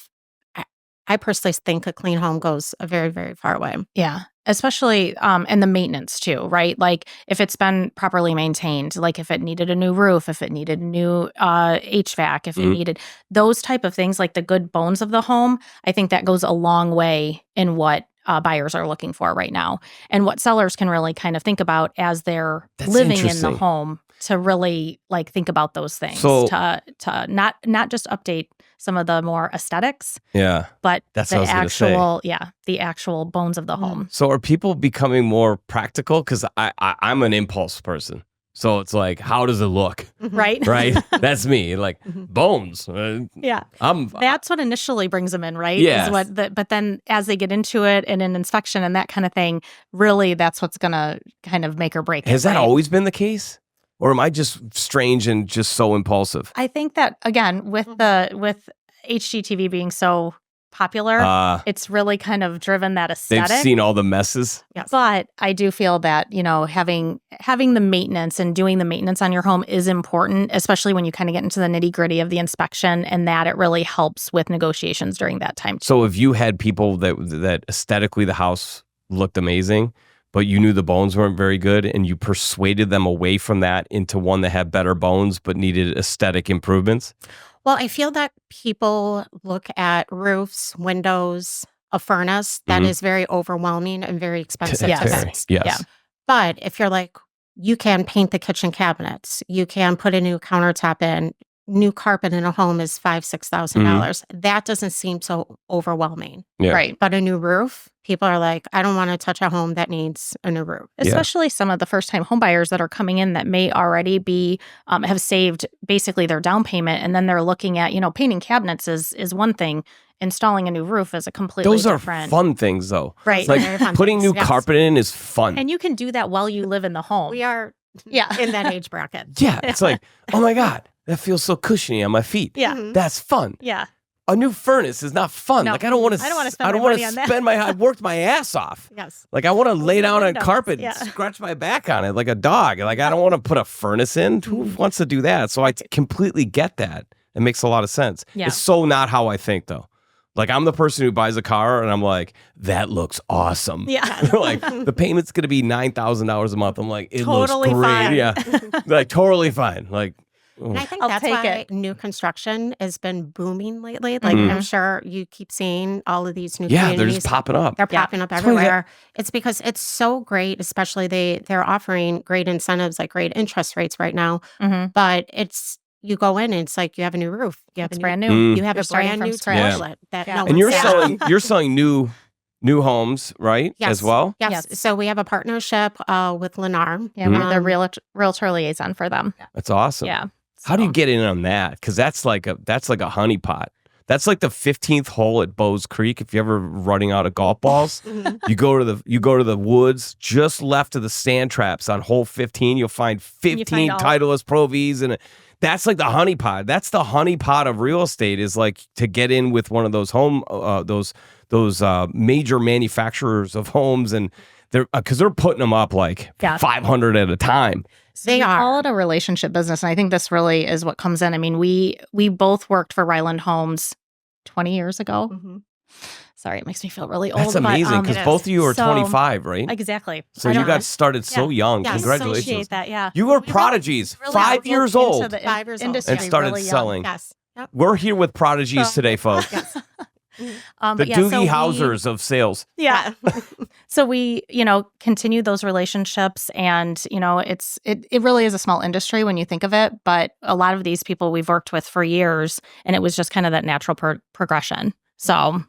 I personally think a clean home goes a very, very far away. Yeah. Especially, and the maintenance too, right? Like if it's been properly maintained, like if it needed a new roof, if it needed new HVAC, if it needed those type of things, like the good bones of the home, I think that goes a long way in what buyers are looking for right now, and what sellers can really kind of think about as they're living in the home, to really think about those things, So, to not just update some of the more aesthetics, but that's the what I was gonna say. the actual bones of the home. So are people becoming more practical? Because I'm an impulse person. So it's like, how does it look? Right. Right? That's me. Like bones. Yeah. I'm That's what initially brings them in, right? Yes. Is but then as they get into it and an inspection and that kind of thing, really that's what's going to kind of make or break it. Has that right? always been the case? Or am I just strange and just so impulsive? I think that, again, with HGTV being so popular, it's really kind of driven that They've aesthetic. seen all the messes. Yes. But I do feel that, having the maintenance and doing the maintenance on your home is important, especially when you kind of get into the nitty-gritty of the inspection, and that it really helps with negotiations during that time too. So if you had people that aesthetically the house looked amazing, but you knew the bones weren't very good, and you persuaded them away from that into one that had better bones but needed aesthetic improvements? Well, I feel that people look at roofs, windows, a furnace that is very overwhelming and very expensive to Yes. fix. Yes. Yeah. But if you're like, you can paint the kitchen cabinets, you can put a new countertop in, new carpet in a home is $5,000-$6,000. That doesn't seem so overwhelming. Yeah. Right. But a new roof, people are like, I don't want to touch a home that needs a new roof. Especially some of the first-time homebuyers that are coming in that may already be have saved basically their down payment, and then they're looking at painting cabinets is one thing, installing a new roof is a completely Those are different. fun things, though. Right. Like Very fun putting things, new yes. carpet in is fun. And you can do that while you live in the home. We are Yeah. in that age bracket. Yeah, it's like, oh my God, that feels so cushiony on my feet. Yeah. Mhm. That's fun. Yeah. A new furnace is not fun. No. Like I don't want to. I don't wanna spend I don't my wanna money on that. spend my. I worked my ass off. Yes. Like I want to lay down on windows. carpet Yeah. and scratch my back on it like a dog. Like I don't want to put a furnace in. Who wants to do that? So I completely get that. It makes a lot of sense. Yeah. It's so not how I think though. Like I'm the person who buys a car and I'm like, that looks awesome. Yeah. They're like, the payment's gonna be $9,000 a month. I'm like, it Totally looks great. fine. Yeah, like totally fine. Like, And I think I'll that's take why it. new construction has been booming lately. Like Mhm. I'm sure you keep seeing all of these new yeah, they're communities. just popping up. They're Yeah. popping up That's why they- everywhere. It's because it's so great, especially they're offering great incentives, like great interest rates right now. Mm-hmm. But you go in and it's like you have a new roof. You have It's a brand new. Mm. You have You're a starting brand from new scratch. toilet that Yeah. no And one's you're sat on. selling new homes, right? Yes. As well. Yes. Yes. So we have a partnership with Lennar. Yeah, we're the Um, realtor liaison for them. That's awesome. Yeah. How do you So- get in on that? Because that's like a honeypot. That's like the 15th hole at Bowes Creek. If you're ever running out of golf balls, Mhm. you go to the woods just left of the sand traps on hole 15. You'll find 15 all- Titleist Pro Vs, and that's like the honeypot. That's the honeypot of real estate, is like to get in with one of those those major manufacturers of homes, and they're putting them up like Yeah. 500 at a time. They we are. call it a relationship business, and I think this really is what comes in. I mean, we both worked for Ryland Homes 20 years ago. Mhm. Sorry, it makes me feel really old. That's amazing but, because It both is. of you are So- 25, right? exactly. So I you don't- got started so young. Yes, Congratulations. appreciate that. Yeah, You were prodigies, really 5 got years into old. the 5 years old. industry And started really young. selling. Yes. Yep. We're here with prodigies So- today, folks. Yes. The But yeah, so Doogie we- Housers of sales. Yeah. So we, continued those relationships, and it really is a small industry when you think of it. But a lot of these people we've worked with for years, and it was just kind of that natural progression. So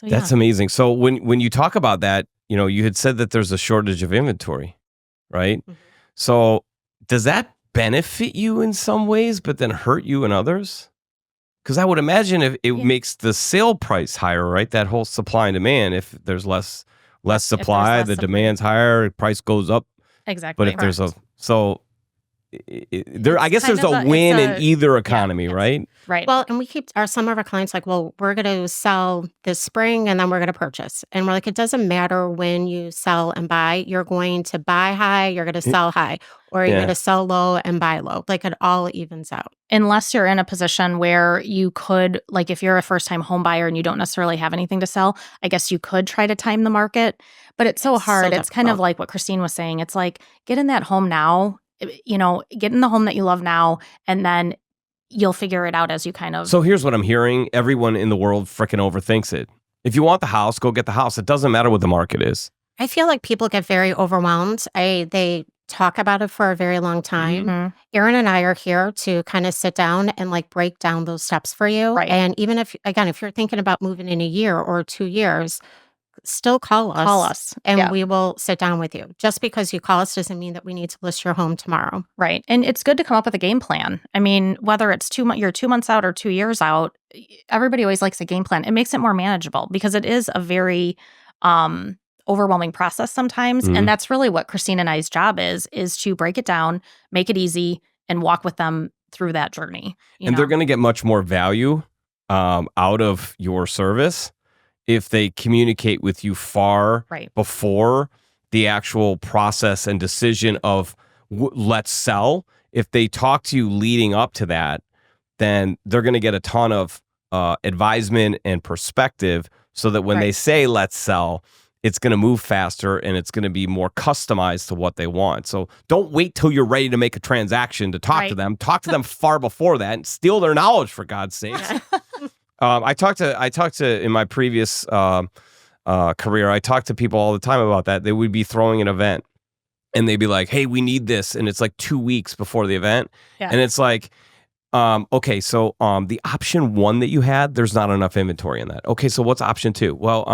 yeah. That's amazing. So when you talk about that, you had said that there's a shortage of inventory, right? Mhm. So does that benefit you in some ways, but then hurt you in others? Because I would imagine if it Yeah. makes the sale price higher, right? That whole supply and demand. If there's less supply, less the supply. demand's higher, price goes up. exactly. But if there's I guess kind there's of a a- win it's in a- either economy, yes. right? right. Well, and we keep some of our clients like, well, we're going to sell this spring and then we're going to purchase. And we're like, it doesn't matter when you sell and buy. You're going to buy high, you're going to sell high, or you're Yeah. going to sell low and buy low. Like it all evens out. Unless you're in a position where you could, like if you're a first-time home buyer and you don't necessarily have anything to sell, I guess you could try to time the market. But it's so It's so hard. It's kind of difficult. like what Christine was saying. It's like, get in that home now, get in the home that you love now, and then you'll figure it out as you kind of. So here's what I'm hearing. Everyone in the world freaking overthinks it. If you want the house, go get the house. It doesn't matter what the market is. I feel like people get very overwhelmed. They talk about it for a very long time. Mhm. Erin and I are here to kind of sit down and like break down those steps for you. Right. And even if you're thinking about moving in a year or 2 years, still call us. Call us. And Yeah. we will sit down with you. Just because you call us doesn't mean that we need to list your home tomorrow. Right. And it's good to come up with a game plan. I mean, whether it's you're 2 months out or 2 years out, everybody always likes a game plan. It makes it more manageable because it is a very overwhelming process sometimes. Mhm. And that's really what Christine and I's job is to break it down, make it easy, and walk with them through that journey. And they're going to get much more value out of your service if they communicate with you far Right. before the actual process and decision of let's sell. If they talk to you leading up to that, then they're going to get a ton of advisement and perspective so that when Right. they say let's sell, it's going to move faster and it's going to be more customized to what they want. So don't wait till you're ready to make a transaction to talk to Right. them. Talk to them far before that and steal their knowledge, for God's sakes. I talked to in my previous career, I talked to people all the time about that. They would be throwing an event and they'd be like, hey, we need this. And it's like 2 weeks before the event. Yeah. And it's like, okay, so the option 1 that you had, there's not enough inventory in that. Okay, so what's option 2? Well,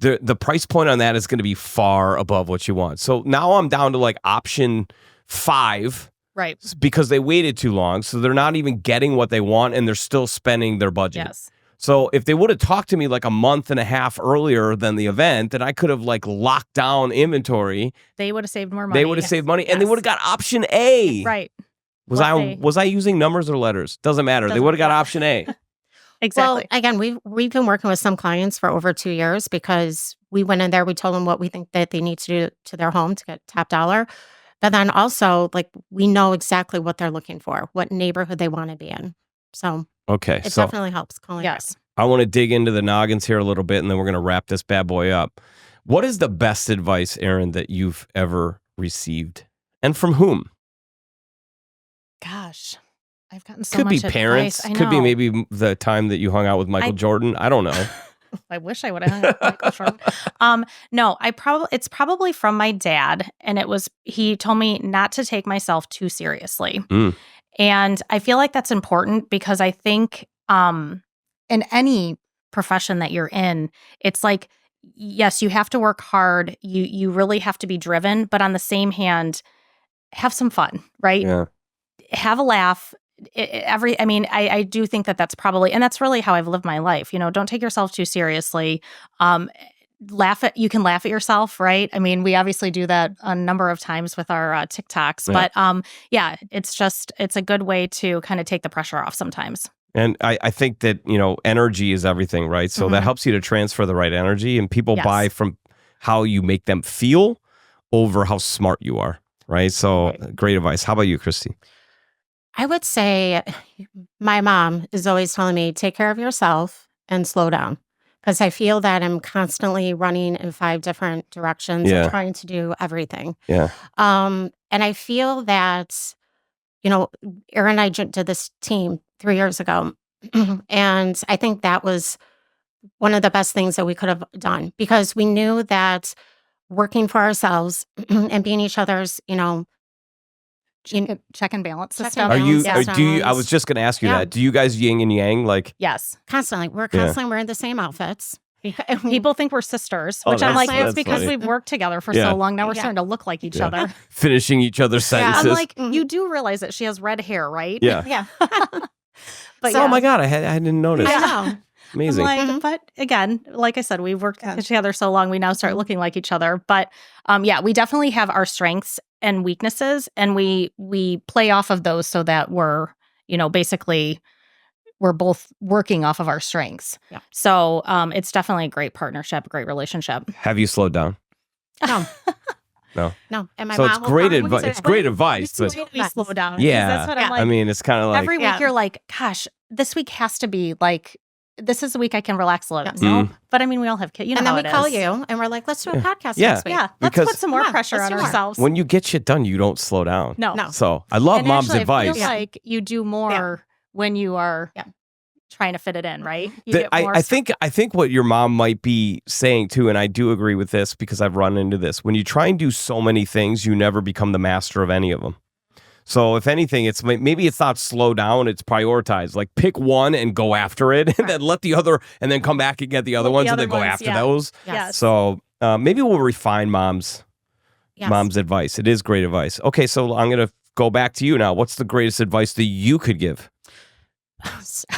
the price point on that is going to be far above what you want. So now I'm down to like option 5 Right. because they waited too long. So they're not even getting what they want and they're still spending their budget. Yes. So if they would have talked to me like a month and a half earlier than the event, then I could have like locked down inventory. They would have saved more money. They would have saved money and they Yes. would have got option A. Right. Was What I using numbers or letters? Doesn't matter. They Doesn't would have got matter. option A. Exactly. Well, again, we've been working with some clients for over 2 years because we went in there, we told them what we think that they need to do to their home to get top dollar. But then also, like, we know exactly what they're looking for, what neighborhood they want to be in. So Okay, it so definitely helps calling. Yes. I want to dig into the noggins here a little bit, and then we're going to wrap this bad boy up. What is the best advice, Erin, that you've ever received, and from whom? Gosh, I've gotten so Could be much parents. advice. I Could be know. maybe the time that you hung out with Michael Jordan. I don't know. I wish I would have hung out with Michael Jordan. No, it's probably from my dad, and he told me not to take myself too seriously. Mm. And I feel like that's important because I think in any profession that you're in, it's like, yes, you have to work hard. You really have to be driven, but on the same hand, have some fun, right? Yeah. Have a laugh. I do think that that's probably, and that's really how I've lived my life. Don't take yourself too seriously. You can laugh at yourself, right? I mean, we obviously do that a number of times with our TikToks, Yeah. but it's a good way to kind of take the pressure off sometimes. And I think that, energy is everything, right? So that Mhm. helps you to transfer the right energy, and people Yes. buy from how you make them feel over how smart you are, right? So great advice. How about you, Christy? I would say my mom is always telling me, take care of yourself and slow down. Because I feel that I'm constantly running in 5 different directions Yeah. and trying to do everything. Yeah. And I feel that, Erin and I did this team 3 years ago. And I think that was one of the best things that we could have done because we knew that working for ourselves and being each other's, Check and balance Check and system. Are you? balance, Do you? I balance. was just going to ask you Yeah. that. Do you guys yin and yang? Like, Yes. constantly, we're Yeah. constantly wearing the same outfits. People think we're sisters, Oh, which I'm that's- like, it's that's because funny. we've worked together for Yeah. so long. Now we're Yeah. starting to look like each Yeah. other. finishing each other's Yeah. sentences. I'm like, Mhm. you do realize that she has red hair, right? yeah. Yeah. But Oh my God, I didn't notice. I know. Amazing. I'm like, Mhm. but again, like I said, we've worked Yeah. together so long, we now start Mhm. looking like each other. But we definitely have our strengths and weaknesses, and we play off of those so that we're, basically we're both working off of our strengths. Yeah. So it's definitely a great partnership, a great relationship. Have you slowed down? No. No. No. And my So mom it's will great call me advice. and It's say, great advice, but We slow down. Yeah. That's what I'm Yeah. like. I mean, it's kind of like Every week Yeah. you're like, gosh, this week has to be like, this is the week I can relax a little. Yes. No, but I mean, we all have kids. and then how we it call is. you and we're like, let's do a Yeah. podcast Yeah. next week. Yeah, let's Because- put some more Come on, pressure let's on do more. ourselves. when you get shit done, you don't slow down. No. No. So I love And mom's actually, advice. It feels like you do more when you are Yeah. trying to fit it in, right? You That- get more I think what your mom might be saying too, and I do agree with this because I've run into this. When you try and do so many things, you never become the master of any of them. So if anything, maybe it's not slow down, it's prioritize. Like pick one and go after it, and then let the other, and then come back and get the other ones, and then go after those. Yes. So maybe we'll refine mom's advice. It is great advice. Okay, so I'm going to go back to you now. What's the greatest advice that you could give?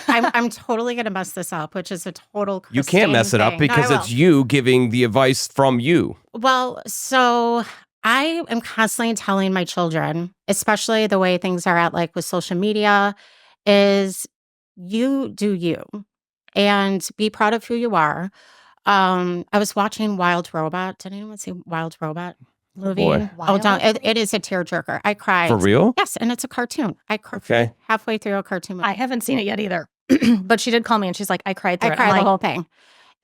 I'm totally going to mess this up, which is a total Christine You can't mess it up because it's you giving the advice from you. Well, so I am constantly telling my children, especially the way things are at like with social media, is you do you and be proud of who you are. I was watching Wild Robot. Did anyone see Wild Robot movie? Boy. Oh, don't. It is a tearjerker. I cried. For real? Yes, and it's a cartoon. I cried Okay. halfway through a cartoon movie. I haven't seen it yet either. But she did call me and she's like, I cried through I it. cried I'm the like, whole thing.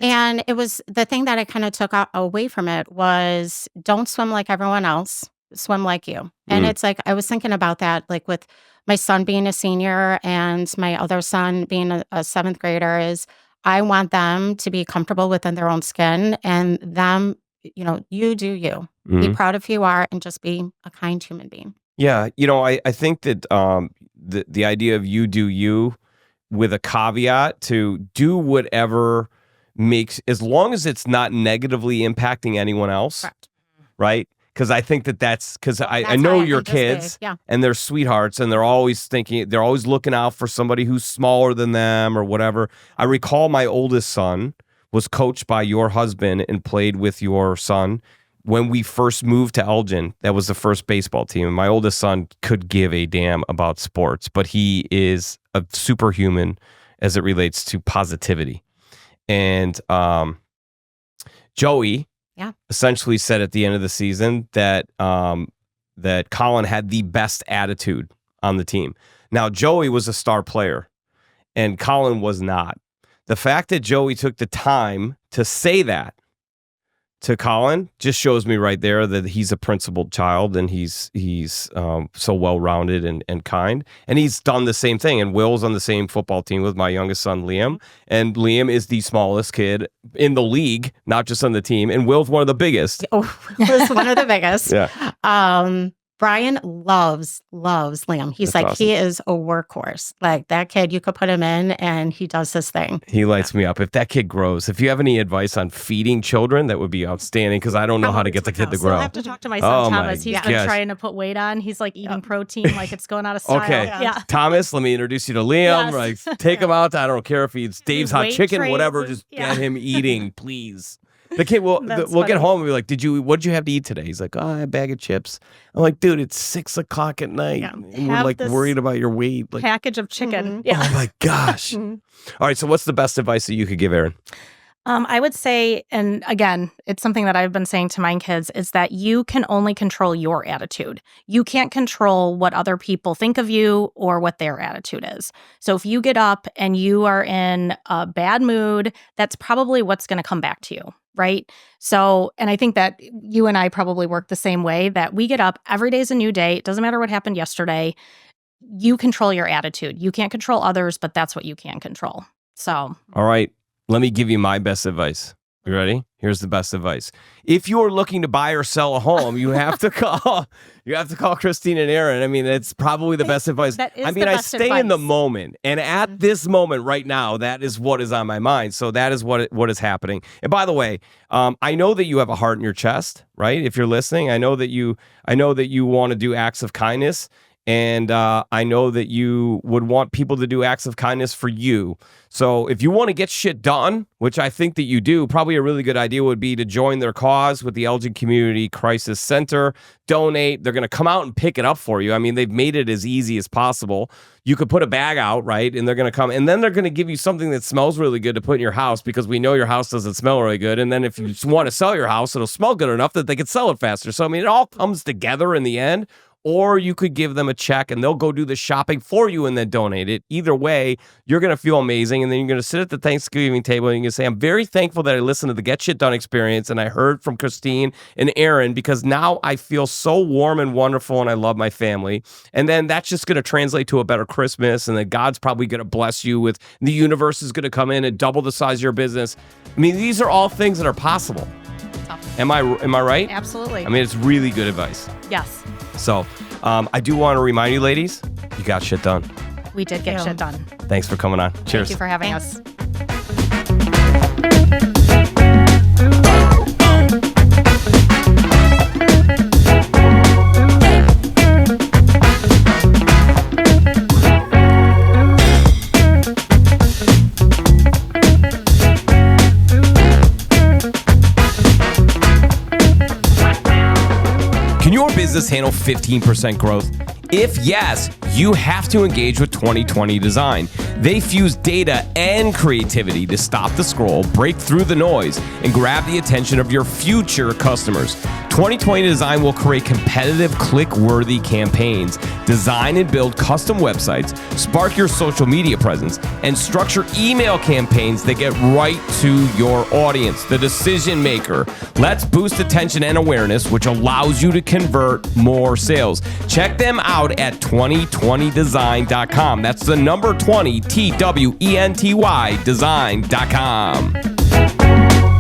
And it was the thing that I kind of took away from it was don't swim like everyone else, swim like you. And it's like, I was thinking about that, like with my son being a senior and my other son being a seventh grader, is I want them to be comfortable within their own skin and them, you do you. Be proud of who you are and just be a kind human being. Yeah, I think that the idea of you do you with a caveat to do whatever makes, as long as it's not negatively impacting anyone else, Correct. right? Because I think that's because I That's know why I your think it's kids big, yeah. and they're sweethearts and they're always looking out for somebody who's smaller than them or whatever. I recall my oldest son was coached by your husband and played with your son. When we first moved to Elgin, that was the first baseball team. And my oldest son could give a damn about sports, but he is a superhuman as it relates to positivity. And Joey essentially said at the end of the season that that Colin had the best attitude on the team. Now, Joey was a star player, and Colin was not. The fact that Joey took the time to say that to Colin just shows me right there that he's a principled child and he's so well-rounded and kind. And he's done the same thing. And Will's on the same football team with my youngest son, Liam. And Liam is the smallest kid in the league, not just on the team. And Will's one of the biggest. Oh, Will's one of the biggest. Yeah. Brian loves Liam. He's That's like, awesome. he is a workhorse. Like that kid, you could put him in and he does his thing. He lights me up. If that kid grows, if you have any advice on feeding children, that would be outstanding because I don't know how to get the kid to so I grow. have to talk to my son, Thomas. He's been gosh. trying to put weight on. He's like eating protein like it's going out of style. Okay. Yeah. Thomas, let me introduce you to Liam. Yes. Like, take him out. I don't care if he's Dave's Hot weight Chicken, trains whatever. and- Just yeah. get him eating, please. The kid will That's we'll get funny. home and be like, what'd you have to eat today? He's like, I had a bag of chips. I'm like, dude, it's 6:00 at night. Yeah. And we're Have like this worried about your weight. Like, Package of chicken. Yeah. oh my gosh. All right. So what's the best advice that you could give Erin? I would say, and again, it's something that I've been saying to my kids, is that you can only control your attitude. You can't control what other people think of you or what their attitude is. So if you get up and you are in a bad mood, that's probably what's going to come back to you, right? So, and I think that you and I probably work the same way, that we get up, every day is a new day. It doesn't matter what happened yesterday. You control your attitude. You can't control others, but that's what you can control. So, All right. Let me give you my best advice. You ready? Here's the best advice. If you're looking to buy or sell a home, you have to call Christine and Erin. I mean, it's probably the best advice. That is I mean, the I best stay in the advice. moment, and at this moment right now, that is what is on my mind. So that is what is happening. And by the way, I know that you have a heart in your chest, right? If you're listening, I know that you want to do acts of kindness. And I know that you would want people to do acts of kindness for you. So if you want to get shit done, which I think that you do, probably a really good idea would be to join their cause with the Elgin Community Crisis Center. Donate. They're going to come out and pick it up for you. I mean, they've made it as easy as possible. You could put a bag out, right? And they're going to come. And then they're going to give you something that smells really good to put in your house because we know your house doesn't smell really good. And then if you want to sell your house, it'll smell good enough that they can sell it faster. So, I mean, it all comes together in the end. Or you could give them a check and they'll go do the shopping for you and then donate it. Either way, you're going to feel amazing. And then you're going to sit at the Thanksgiving table and you're going to say, I'm very thankful that I listened to the Get Shit Done experience and I heard from Christine and Erin because now I feel so warm and wonderful and I love my family. And then that's just going to translate to a better Christmas. And then God's probably going to bless you with the universe is going to come in and double the size of your business. I mean, these are all things that are possible. Am I right? absolutely. I mean, it's really good advice. Yes. So, I do want to remind you, ladies, you got shit done. We did get shit done. Thanks for coming on. Cheers. Thank you for having us. Can your business handle 15% growth? If yes, you have to engage with 2020 Design. They fuse data and creativity to stop the scroll, break through the noise, and grab the attention of your future customers. 2020 Design will create competitive, click-worthy campaigns, design and build custom websites, spark your social media presence, and structure email campaigns that get right to your audience, the decision maker. Let's boost attention and awareness, which allows you to convert more sales. Check them out at 2020design.com. That's the number 20, TWENTY design.com.